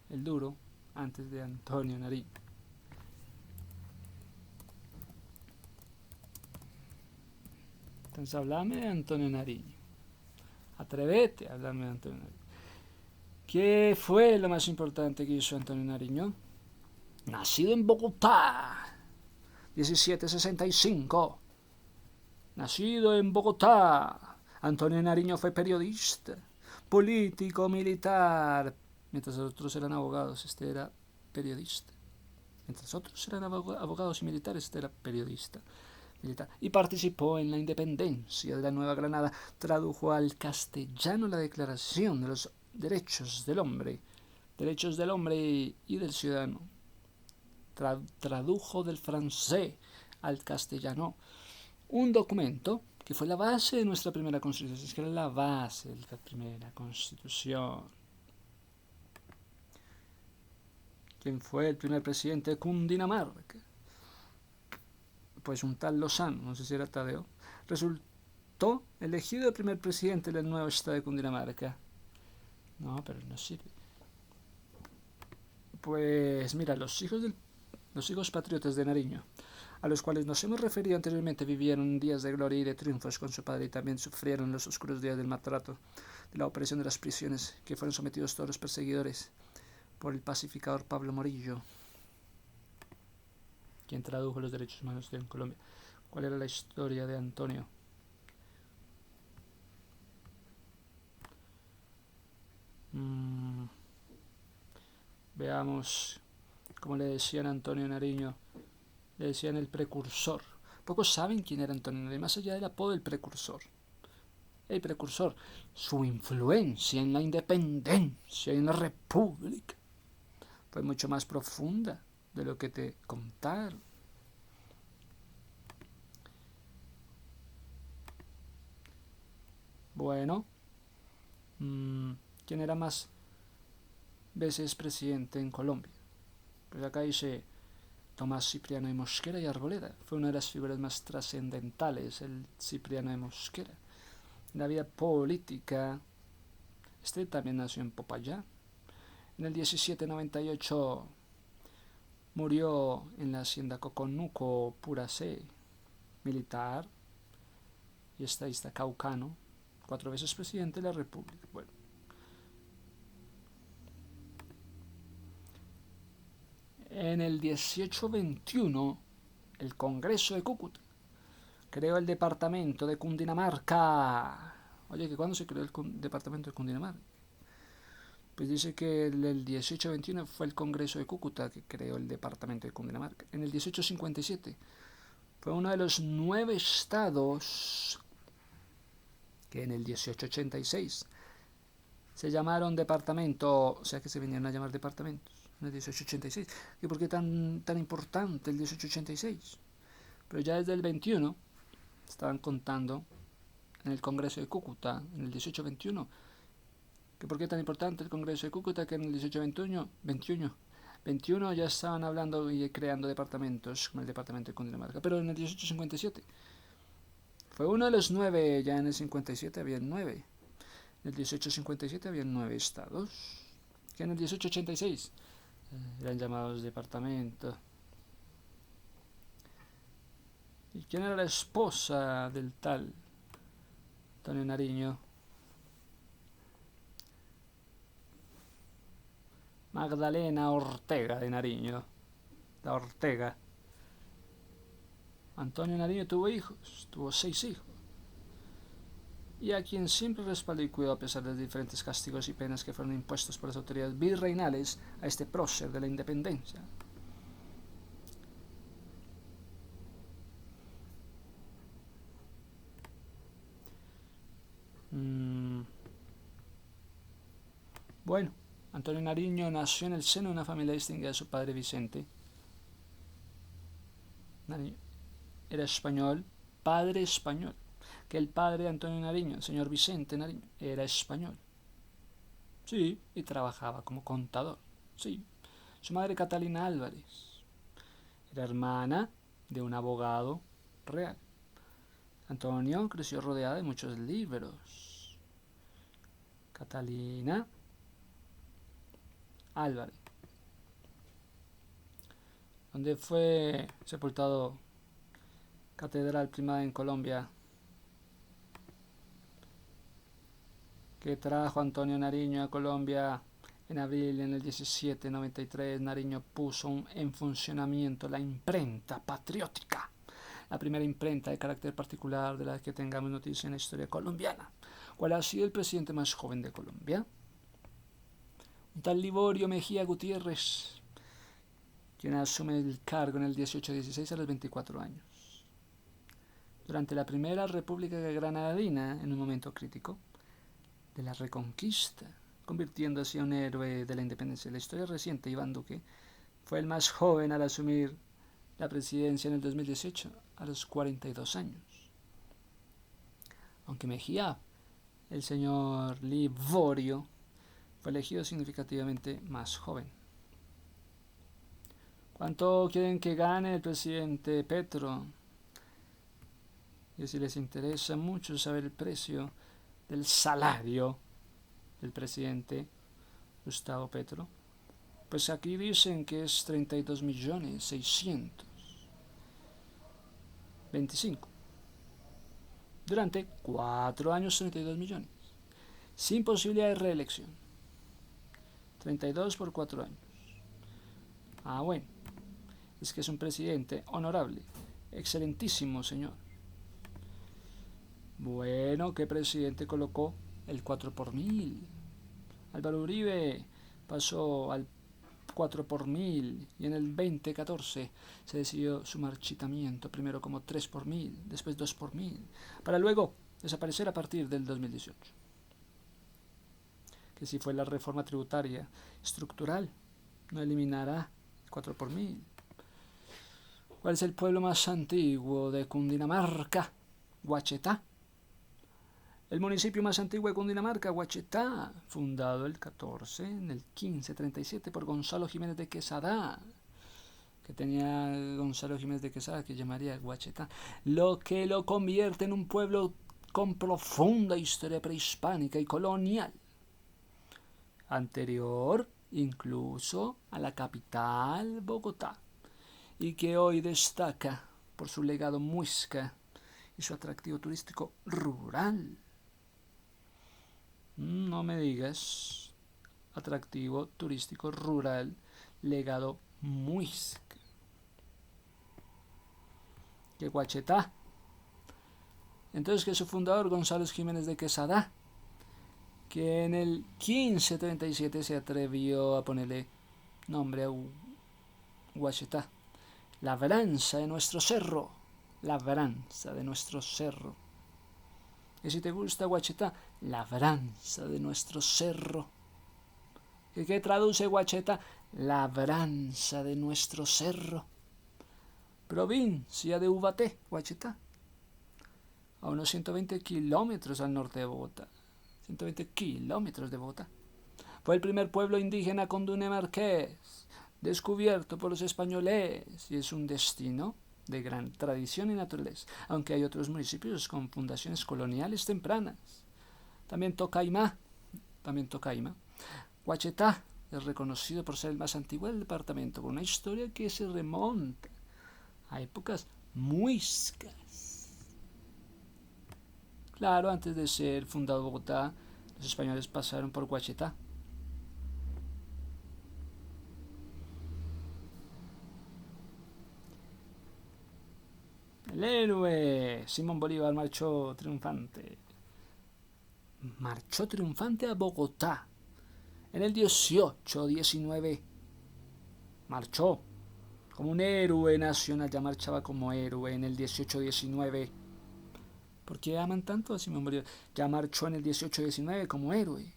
duro antes de Antonio Nariño. Entonces hablame de Antonio Nariño. Atrévete a hablarme de Antonio Nariño. ¿Qué fue lo más importante que hizo Antonio Nariño? Nacido en Bogotá, 1765. Nacido en Bogotá, Antonio Nariño fue periodista, político, militar. Mientras otros eran abogados, este era periodista. Mientras otros eran abogados y militares, este era periodista militar. Y participó en la independencia de la Nueva Granada. Tradujo al castellano la Declaración de los Derechos del Hombre y del Ciudadano. Tradujo del francés al castellano un documento que fue la base de nuestra primera constitución. Es que era la base de la primera constitución. ¿Quién fue el primer presidente de Cundinamarca? Pues un tal Lozano, no sé si era Tadeo, resultó elegido el primer presidente del nuevo estado de Cundinamarca. No, pero no sirve. Pues mira, los hijos patriotas de Nariño, a los cuales nos hemos referido anteriormente, vivieron días de gloria y de triunfos con su padre y también sufrieron los oscuros días del maltrato, de la opresión de las prisiones, que fueron sometidos todos los perseguidores por el pacificador Pablo Morillo, quien tradujo los derechos humanos en Colombia. ¿Cuál era la historia de Antonio? Veamos, como le decían a Antonio Nariño, le decían el precursor. Pocos saben quién era Antonio Nariño, más allá del apodo del precursor. El precursor, su influencia en la independencia y en la república fue mucho más profunda de lo que te contaron. Bueno, ¿quién era más veces presidente en Colombia? Pues acá dice Tomás Cipriano de Mosquera y Arboleda. Fue una de las figuras más trascendentales, el Cipriano de Mosquera. En la vida política, este también nació en Popayán. En el 1798 murió en la hacienda Coconuco, Puracé, militar y estadista caucano, 4 veces presidente de la República. Bueno, en el 1821, el Congreso de Cúcuta creó el departamento de Cundinamarca. Oye, ¿que cuándo se creó el departamento de Cundinamarca? Pues dice que el 1821 fue el Congreso de Cúcuta que creó el departamento de Cundinamarca. En el 1857 fue uno de los 9 estados que en el 1886 se llamaron departamento, o sea que se vinieron a llamar departamentos en el 1886. ¿Y por qué tan importante el 1886? Pero ya desde el 21 estaban contando en el Congreso de Cúcuta, en el 1821, que por qué tan importante el Congreso de Cúcuta, que en el 1821 ya estaban hablando y creando departamentos como el departamento de Cundinamarca. Pero en el 1857 fue uno de los 9, ya en el 57 había 9. En el 1857 había 9 estados, que en el 1886 eran llamados departamentos. ¿Y quién era la esposa del tal Antonio Nariño? Magdalena Ortega de Nariño. La Ortega. Antonio Nariño tuvo hijos, tuvo 6 hijos. Y a quien siempre respaldó y cuidó a pesar de los diferentes castigos y penas que fueron impuestos por las autoridades virreinales a este prócer de la independencia. Bueno, Antonio Nariño nació en el seno de una familia distinguida de su padre Vicente. Nariño era español, padre español, que el padre de Antonio Nariño, el señor Vicente Nariño, era español. Sí, y trabajaba como contador. Sí. Su madre Catalina Álvarez era hermana de un abogado real. Antonio creció rodeado de muchos libros. Catalina Álvarez, donde fue sepultado Catedral Primada en Colombia, que trajo Antonio Nariño a Colombia en abril en el 1793. Nariño puso en funcionamiento la imprenta patriótica, la primera imprenta de carácter particular de la que tengamos noticia en la historia colombiana. ¿Cuál ha sido el presidente más joven de Colombia? Un tal Liborio Mejía Gutiérrez, quien asume el cargo en el 1816 a los 24 años. Durante la primera República Granadina, en un momento crítico de la Reconquista, convirtiéndose en un héroe de la independencia. La historia reciente, Iván Duque, fue el más joven al asumir la presidencia en el 2018, a los 42 años. Aunque Mejía, el señor Liborio, fue elegido significativamente más joven. ¿Cuánto quieren que gane el presidente Petro? Y si les interesa mucho saber el precio del salario del presidente Gustavo Petro, pues aquí dicen que es 32.625.000. Durante 4 años 32 millones. Sin posibilidad de reelección. 32 por 4 años. Ah, bueno. Es que es un presidente honorable. Excelentísimo, señor. Bueno, ¿qué presidente colocó el 4 por 1000? Álvaro Uribe pasó al 4 por 1000 y en el 2014 se decidió su marchitamiento, primero como 3 por 1000, después 2 por 1000, para luego desaparecer a partir del 2018. Que si fue la reforma tributaria estructural, no eliminará 4 por 1000. ¿Cuál es el pueblo más antiguo de Cundinamarca? Guachetá. El municipio más antiguo de Cundinamarca, Guachetá, fundado el 14, en el 1537 por Gonzalo Jiménez de Quesada, que tenía Gonzalo Jiménez de Quesada, que llamaría Guachetá, lo que lo convierte en un pueblo con profunda historia prehispánica y colonial, anterior incluso a la capital, Bogotá, y que hoy destaca por su legado muisca y su atractivo turístico rural. No me digas, atractivo turístico rural, legado muisca. Que Guachetá. Entonces que su fundador, Gonzalo Jiménez de Quesada, que en el 1537 se atrevió a ponerle nombre a Guachetá. Labranza de nuestro cerro. Labranza de nuestro cerro. Y si te gusta Guachetá, labranza de nuestro cerro. ¿Qué traduce Guachetá? Labranza de nuestro cerro. Provincia de Ubaté, Guachetá. A unos 120 kilómetros al norte de Bogotá. 120 kilómetros de Bogotá. Fue el primer pueblo indígena cundinamarqués descubierto por los españoles y es un destino de gran tradición y naturaleza, aunque hay otros municipios con fundaciones coloniales tempranas. También Tocaima. Guachetá es reconocido por ser el más antiguo del departamento, con una historia que se remonta a épocas muiscas. Claro, antes de ser fundado Bogotá, los españoles pasaron por Guachetá. El héroe Simón Bolívar marchó triunfante. Marchó triunfante a Bogotá en el 18-19. Marchó como un héroe nacional, ya marchaba como héroe en el 18-19. ¿Por qué aman tanto a Simón Bolívar? Ya marchó en el 18-19 como héroe.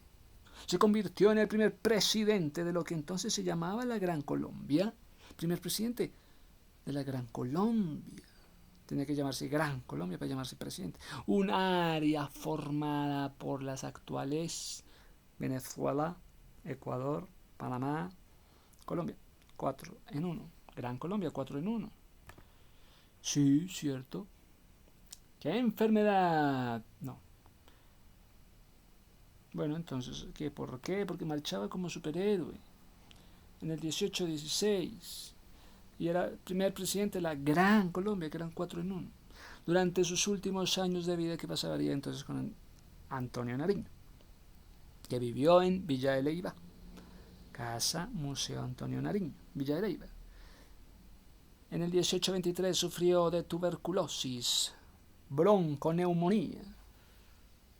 Se convirtió en el primer presidente de lo que entonces se llamaba la Gran Colombia. Primer presidente de la Gran Colombia. Tenía que llamarse Gran Colombia para llamarse presidente. Un área formada por las actuales Venezuela, Ecuador, Panamá, Colombia. 4 en 1. Gran Colombia, 4 en 1. Sí, cierto. ¿Qué enfermedad? No. Bueno, entonces, ¿por qué? Porque marchaba como superhéroe. En el 18-16. Y era el primer presidente de la Gran Colombia, que eran 4 en 1. Durante sus últimos años de vida, ¿qué pasaría entonces con Antonio Nariño? Que vivió en Villa de Leyva. Casa Museo Antonio Nariño, Villa de Leyva. En el 1823 sufrió de tuberculosis, bronconeumonía.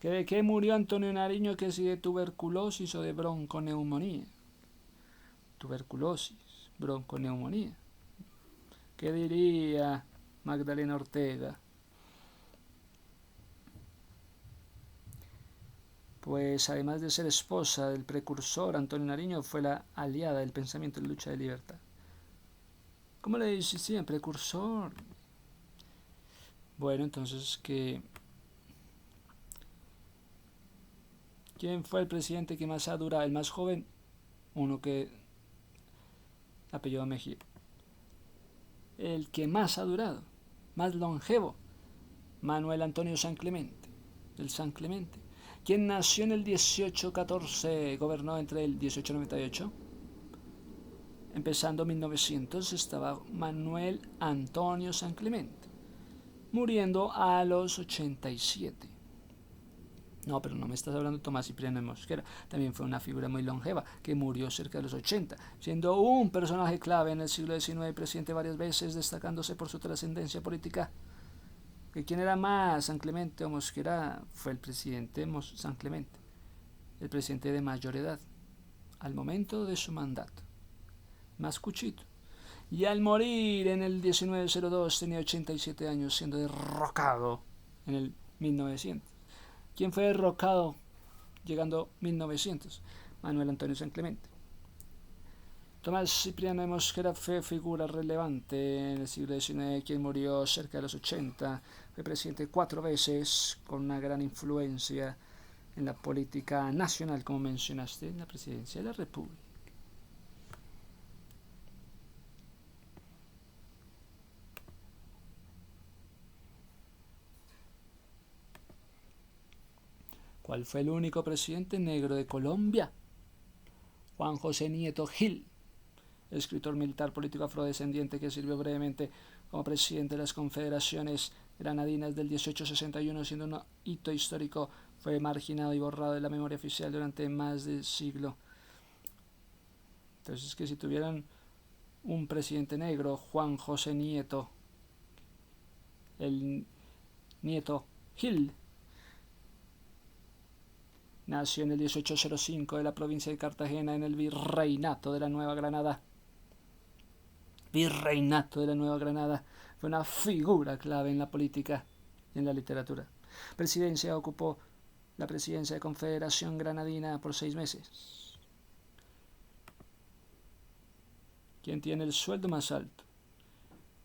¿De qué murió Antonio Nariño? Que si de tuberculosis o de bronconeumonía. Tuberculosis, bronconeumonía. ¿Qué diría Magdalena Ortega? Pues además de ser esposa del precursor Antonio Nariño, fue la aliada del pensamiento de lucha de libertad. ¿Cómo le decían? Precursor. Bueno, entonces, ¿quién fue el presidente que más ha durado? El más joven, uno que apellido Mejía. El que más ha durado, más longevo, Manuel Antonio San Clemente, del San Clemente, quien nació en el 1814, gobernó entre el 1898, empezando 1900, estaba Manuel Antonio San Clemente, muriendo a los 87. No, pero no me estás hablando de Tomás Cipriano de Mosquera. También fue una figura muy longeva que murió cerca de los 80, siendo un personaje clave en el siglo XIX, presidente varias veces, destacándose por su trascendencia política. ¿Quién era más, San Clemente o Mosquera? Fue el presidente San Clemente, el presidente de mayor edad, al momento de su mandato. más cuchito. Y al morir en el 1902 tenía 87 años, siendo derrocado en el 1900. ¿Quién fue derrocado llegando 1900? Manuel Antonio San Clemente. Tomás Cipriano de Mosquera fue figura relevante en el siglo XIX, quien murió cerca de los 80. Fue presidente 4 veces, con una gran influencia en la política nacional, como mencionaste, en la presidencia de la República. ¿Cuál fue el único presidente negro de Colombia? Juan José Nieto Gil, escritor militar político afrodescendiente que sirvió brevemente como presidente de las confederaciones granadinas del 1861, siendo un hito histórico. Fue marginado y borrado de la memoria oficial durante más de siglo. Entonces, que si tuvieran un presidente negro, Juan José Nieto, el Nieto Gil, nació en el 1805 de la provincia de Cartagena, en el Virreinato de la Nueva Granada. Virreinato de la Nueva Granada. Fue una figura clave en la política y en la literatura. Ocupó la presidencia de Confederación Granadina por 6 meses. ¿Quién tiene el sueldo más alto?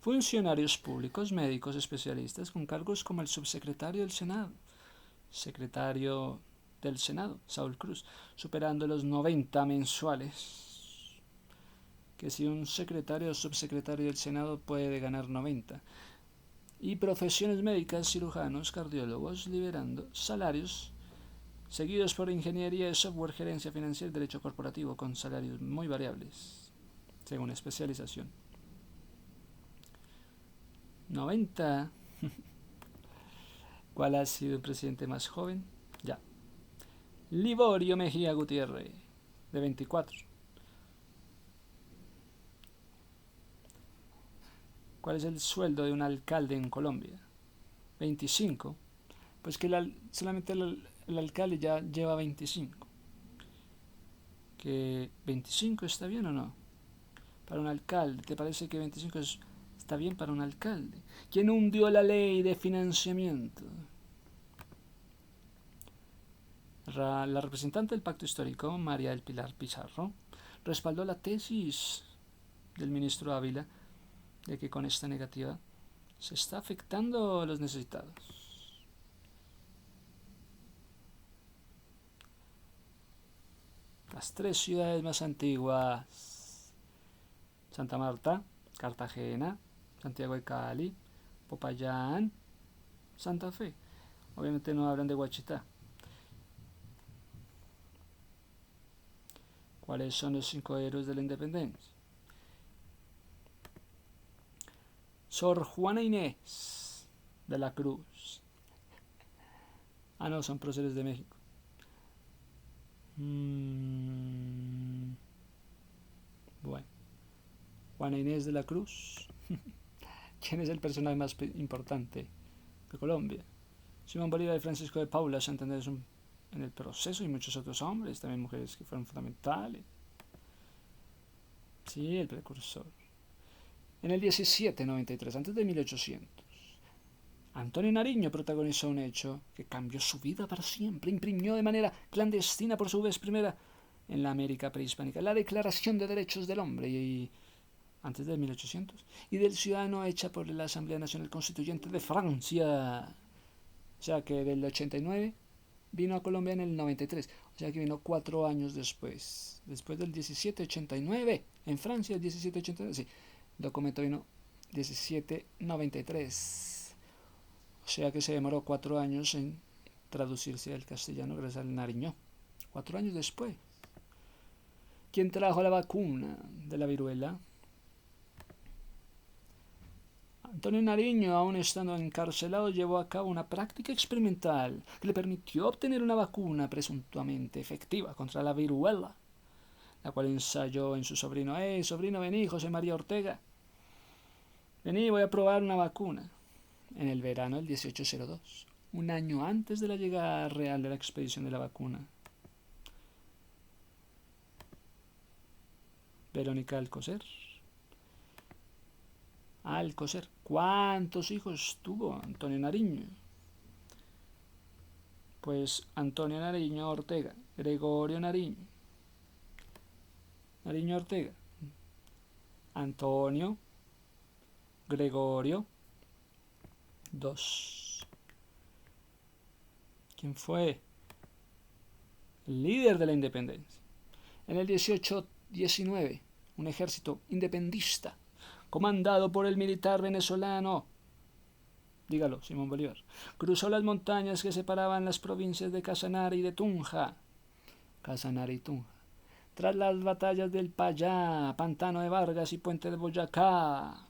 Funcionarios públicos, médicos, especialistas con cargos como el subsecretario del Senado, secretario del Senado, Saúl Cruz, superando los 90 mensuales. Que si un secretario o subsecretario del Senado puede ganar 90. Y profesiones médicas, cirujanos, cardiólogos, liberando salarios seguidos por ingeniería de software, gerencia financiera y derecho corporativo, con salarios muy variables, según especialización. 90. ¿Cuál ha sido el presidente más joven? Ya. Liborio Mejía Gutiérrez, de 24. ¿Cuál es el sueldo de un alcalde en Colombia? 25. Pues que solamente el alcalde ya lleva 25. ¿Que 25 está bien o no? Para un alcalde, ¿te parece que 25 está bien para un alcalde? ¿Quién hundió la ley de financiamiento? La representante del Pacto Histórico, María del Pilar Pizarro, respaldó la tesis del ministro Ávila de que con esta negativa se está afectando a los necesitados. Las 3 ciudades más antiguas: Santa Marta, Cartagena, Santiago de Cali, Popayán, Santa Fe. Obviamente no hablan de Guachitá. ¿Cuáles son los 5 héroes de la independencia? Sor Juana Inés de la Cruz. Ah, no, son próceres de México. Bueno, Juana Inés de la Cruz. ¿Quién es el personaje más importante de Colombia? Simón Bolívar y Francisco de Paula, Santander en el proceso, y muchos otros hombres, también mujeres que fueron fundamentales. Sí, el precursor. En el 1793, antes de 1800, Antonio Nariño protagonizó un hecho que cambió su vida para siempre. Imprimió de manera clandestina por su vez primera en la América prehispánica la Declaración de Derechos del Hombre, y antes de 1800, y del ciudadano, hecha por la Asamblea Nacional Constituyente de Francia. O sea que del 89 vino a Colombia en el 93. O sea que vino 4 años después. Después del 1789. En Francia, el 1789. Sí, el documento vino 1793. O sea que se demoró 4 años en traducirse al castellano gracias al Nariño. 4 años después. ¿Quién trajo la vacuna de la viruela? Antonio Nariño, aún estando encarcelado, llevó a cabo una práctica experimental que le permitió obtener una vacuna presuntamente efectiva contra la viruela, la cual ensayó en su sobrino. Sobrino, vení, José María Ortega. Vení, voy a probar una vacuna. En el verano del 1802, un año antes de la llegada real de la expedición de la vacuna. Verónica Alcocer. Alcocer. ¿Cuántos hijos tuvo Antonio Nariño? Pues Antonio Nariño Ortega, Gregorio Nariño. Nariño Ortega. Antonio, Gregorio, 2. ¿Quién fue? El líder de la independencia. En el 1819, un ejército independista, comandado por el militar venezolano, dígalo, Simón Bolívar, cruzó las montañas que separaban las provincias de Casanare y de Tunja. Casanare y Tunja. Tras las batallas del Payá, Pantano de Vargas y Puente de Boyacá,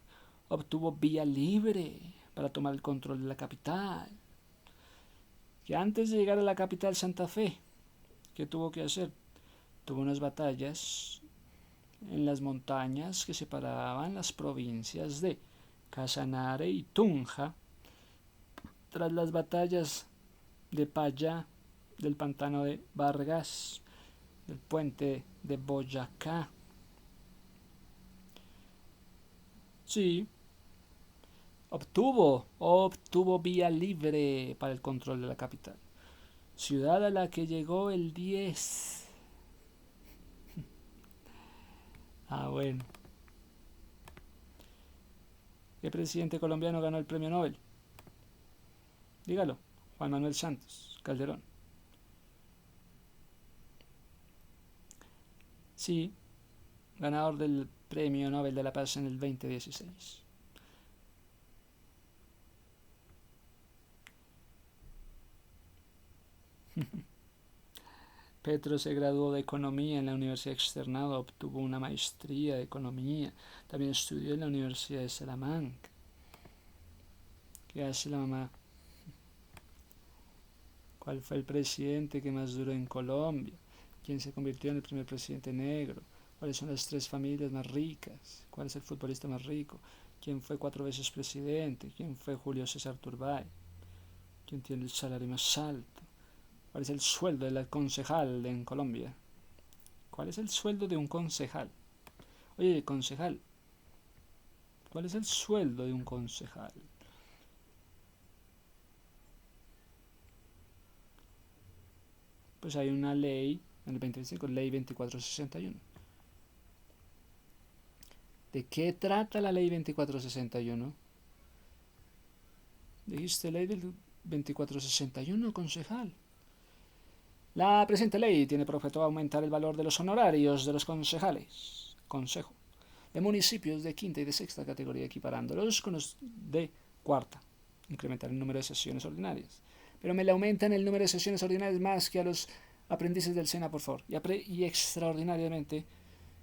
obtuvo vía libre para tomar el control de la capital. Que antes de llegar a la capital Santa Fe, ¿qué tuvo que hacer? Tuvo unas batallas en las montañas que separaban las provincias de Casanare y Tunja. Tras las batallas de Payá, del Pantano de Vargas, del Puente de Boyacá. Sí, obtuvo vía libre para el control de la capital, ciudad a la que llegó el 10. Bueno. ¿Qué presidente colombiano ganó el premio Nobel? Dígalo. Juan Manuel Santos Calderón. Sí, ganador del premio Nobel de la Paz en el 2016. Petro se graduó de Economía en la Universidad Externado, obtuvo una maestría de Economía. También estudió en la Universidad de Salamanca. ¿Qué hace la mamá? ¿Cuál fue el presidente que más duró en Colombia? ¿Quién se convirtió en el primer presidente negro? ¿Cuáles son las 3 familias más ricas? ¿Cuál es el futbolista más rico? ¿Quién fue 4 veces presidente? ¿Quién fue Julio César Turbay? ¿Quién tiene el salario más alto? ¿Cuál es el sueldo de la concejal en Colombia? ¿Cuál es el sueldo de un concejal? Oye, concejal, ¿cuál es el sueldo de un concejal? Pues hay una ley en el 2025, ley 2461. ¿De qué trata la ley 2461? Dijiste ley del 2461, concejal. La presente ley tiene por objeto aumentar el valor de los honorarios de los concejales, consejo, de municipios de quinta y de sexta categoría, equiparándolos con los de cuarta, incrementar el número de sesiones ordinarias. Pero me le aumentan el número de sesiones ordinarias más que a los aprendices del SENA, por favor. Y extraordinariamente,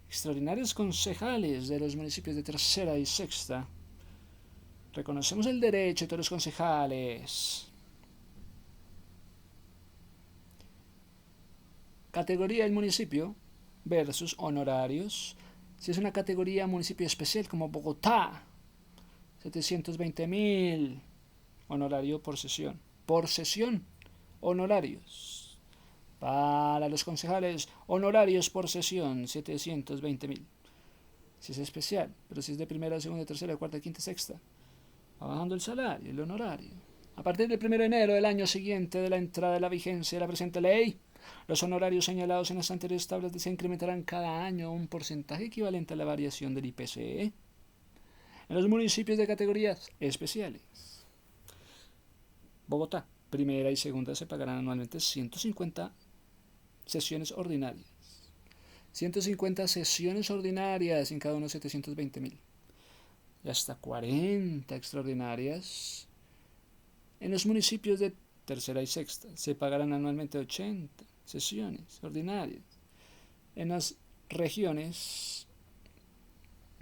extraordinarios concejales de los municipios de tercera y sexta. Reconocemos el derecho de todos los concejales. Categoría del municipio versus honorarios. Si es una categoría municipio especial como Bogotá, 720.000 honorario por sesión. Por sesión, honorarios. Para los concejales, honorarios por sesión, 720.000. Si es especial, pero si es de primera, segunda, tercera, cuarta, quinta, sexta, va bajando el salario, el honorario. A partir del 1 de enero del año siguiente de la entrada de la vigencia de la presente ley, los honorarios señalados en las anteriores tablas se incrementarán cada año un porcentaje equivalente a la variación del IPC en los municipios de categorías especiales. Bogotá, primera y segunda se pagarán anualmente 150 sesiones ordinarias. 150 sesiones ordinarias, en cada uno 720.000. Y hasta 40 extraordinarias. En los municipios de tercera y sexta se pagarán anualmente 80 sesiones ordinarias. En las regiones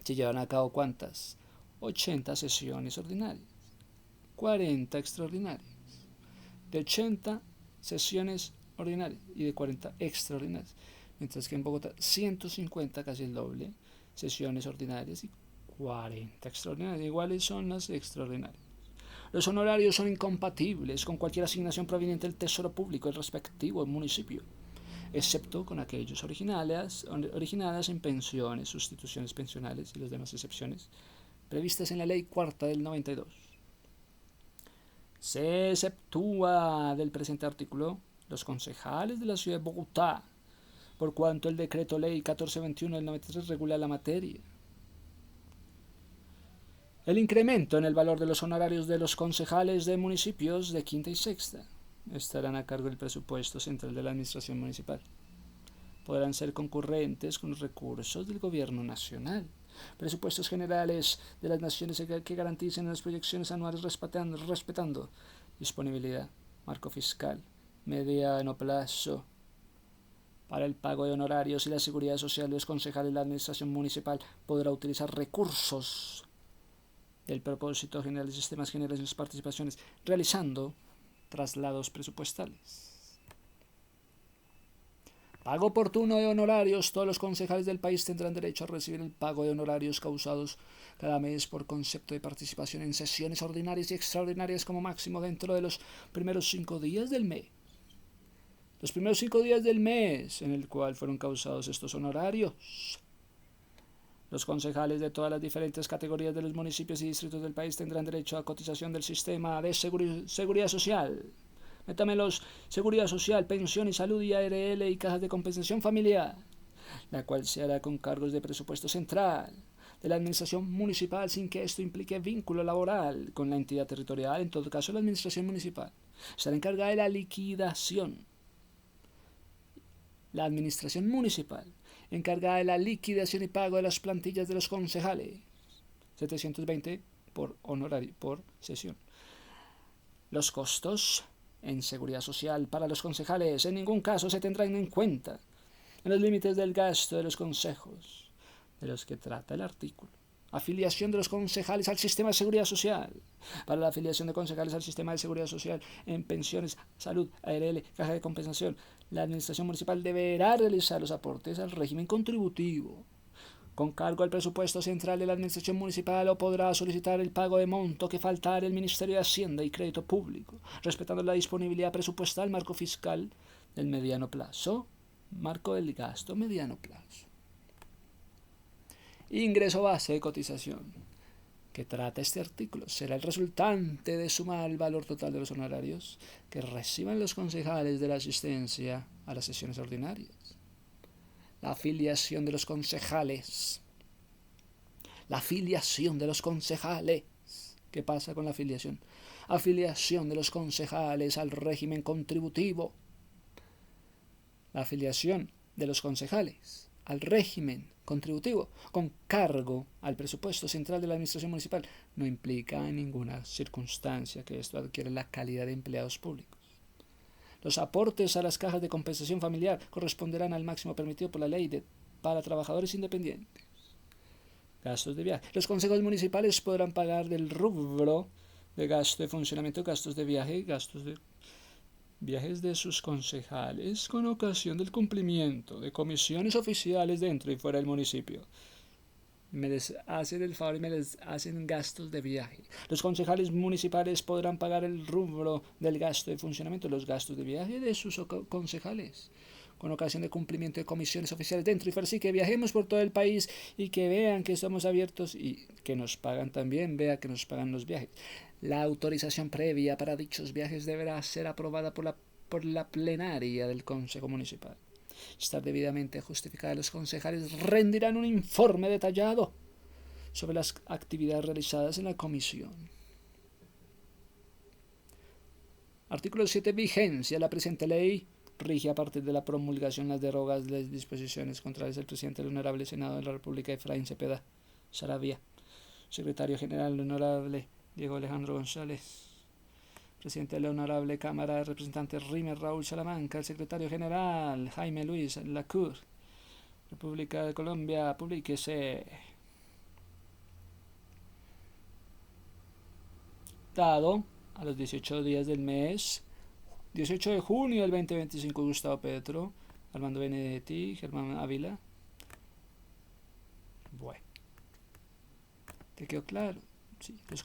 se llevan a cabo ¿cuántas? 80 sesiones ordinarias, 40 extraordinarias, de 80 sesiones ordinarias y de 40 extraordinarias, mientras que en Bogotá 150, casi el doble, sesiones ordinarias y 40 extraordinarias. Iguales son las extraordinarias. Los honorarios son incompatibles con cualquier asignación proveniente del Tesoro Público del respectivo municipio. excepto con aquellos originadas en pensiones, sustituciones pensionales y las demás excepciones previstas en la Ley Cuarta del 92. Se exceptúa del presente artículo los concejales de la ciudad de Bogotá, por cuanto el decreto ley 1421 del 93 regula la materia. El incremento en el valor de los honorarios de los concejales de municipios de quinta y sexta estarán a cargo del presupuesto central de la administración municipal. Podrán ser concurrentes con los recursos del gobierno nacional. Presupuestos generales de las naciones que garanticen las proyecciones anuales respetando disponibilidad, marco fiscal, mediano plazo. Para el pago de honorarios y la seguridad social de los concejales, la administración municipal podrá utilizar recursos del propósito general de sistemas generales de participaciones, realizando traslados presupuestales. Pago oportuno de honorarios. Todos los concejales del país tendrán derecho a recibir el pago de honorarios causados cada mes por concepto de participación en sesiones ordinarias y extraordinarias como máximo dentro de los primeros 5 días del mes. Los primeros 5 días del mes en el cual fueron causados estos honorarios. Los concejales de todas las diferentes categorías de los municipios y distritos del país tendrán derecho a cotización del sistema de seguridad social. Métamelos, seguridad social, pensión y salud y ARL y cajas de compensación familiar, la cual se hará con cargos de presupuesto central de la administración municipal sin que esto implique vínculo laboral con la entidad territorial. En todo caso, la administración municipal estará encargada de la liquidación. La administración municipal encargada de la liquidación y pago de las plantillas de los concejales. 720 por honorario por sesión. Los costos en seguridad social para los concejales en ningún caso se tendrán en cuenta en los límites del gasto de los consejos de los que trata el artículo. Afiliación de los concejales al sistema de seguridad social. Para la afiliación de concejales al sistema de seguridad social en pensiones, salud, ARL, caja de compensación, la administración municipal deberá realizar los aportes al régimen contributivo con cargo al presupuesto central de la administración municipal, o podrá solicitar el pago de monto que faltare el Ministerio de Hacienda y Crédito Público, respetando la disponibilidad presupuestal, marco fiscal del mediano plazo, marco del gasto mediano plazo. Ingreso base de cotización que trata este artículo será el resultante de sumar el valor total de los honorarios que reciban los concejales de la asistencia a las sesiones ordinarias. La afiliación de los concejales. La afiliación de los concejales. ¿Qué pasa con la afiliación? Afiliación de los concejales al régimen contributivo. La afiliación de los concejales al régimen contributivo con cargo al presupuesto central de la administración municipal no implica en ninguna circunstancia que esto adquiera la calidad de empleados públicos. Los aportes a las cajas de compensación familiar corresponderán al máximo permitido por la ley para trabajadores independientes. Gastos de viaje. Los consejos municipales podrán pagar del rubro de gasto de funcionamiento, gastos de viaje, gastos de viajes de sus concejales con ocasión del cumplimiento de comisiones oficiales dentro y fuera del municipio. Me les hacen el favor y me les hacen gastos de viaje. Los concejales municipales podrán pagar el rubro del gasto de funcionamiento, los gastos de viaje de sus concejales, con ocasión de cumplimiento de comisiones oficiales dentro y fuera. Así que viajemos por todo el país y que vean que estamos abiertos y que nos pagan también, vea que nos pagan los viajes. La autorización previa para dichos viajes deberá ser aprobada por la plenaria del Consejo Municipal. Estar debidamente justificada, los concejales rendirán un informe detallado sobre las actividades realizadas en la comisión. Artículo 7. Vigencia. La presente ley rige a partir de la promulgación las derogas de las disposiciones contrarias del presidente del Honorable Senado de la República, Efraín Cepeda Saravia, secretario general del Honorable Diego Alejandro González, presidente de la Honorable Cámara de Representantes Rimer Raúl Salamanca, el secretario general Jaime Luis Lacour, República de Colombia, publíquese. Dado a los 18 días del mes, 18 de junio del 2025, Gustavo Petro, Armando Benedetti, Germán Ávila. Bueno, ¿te quedó claro? Sí, los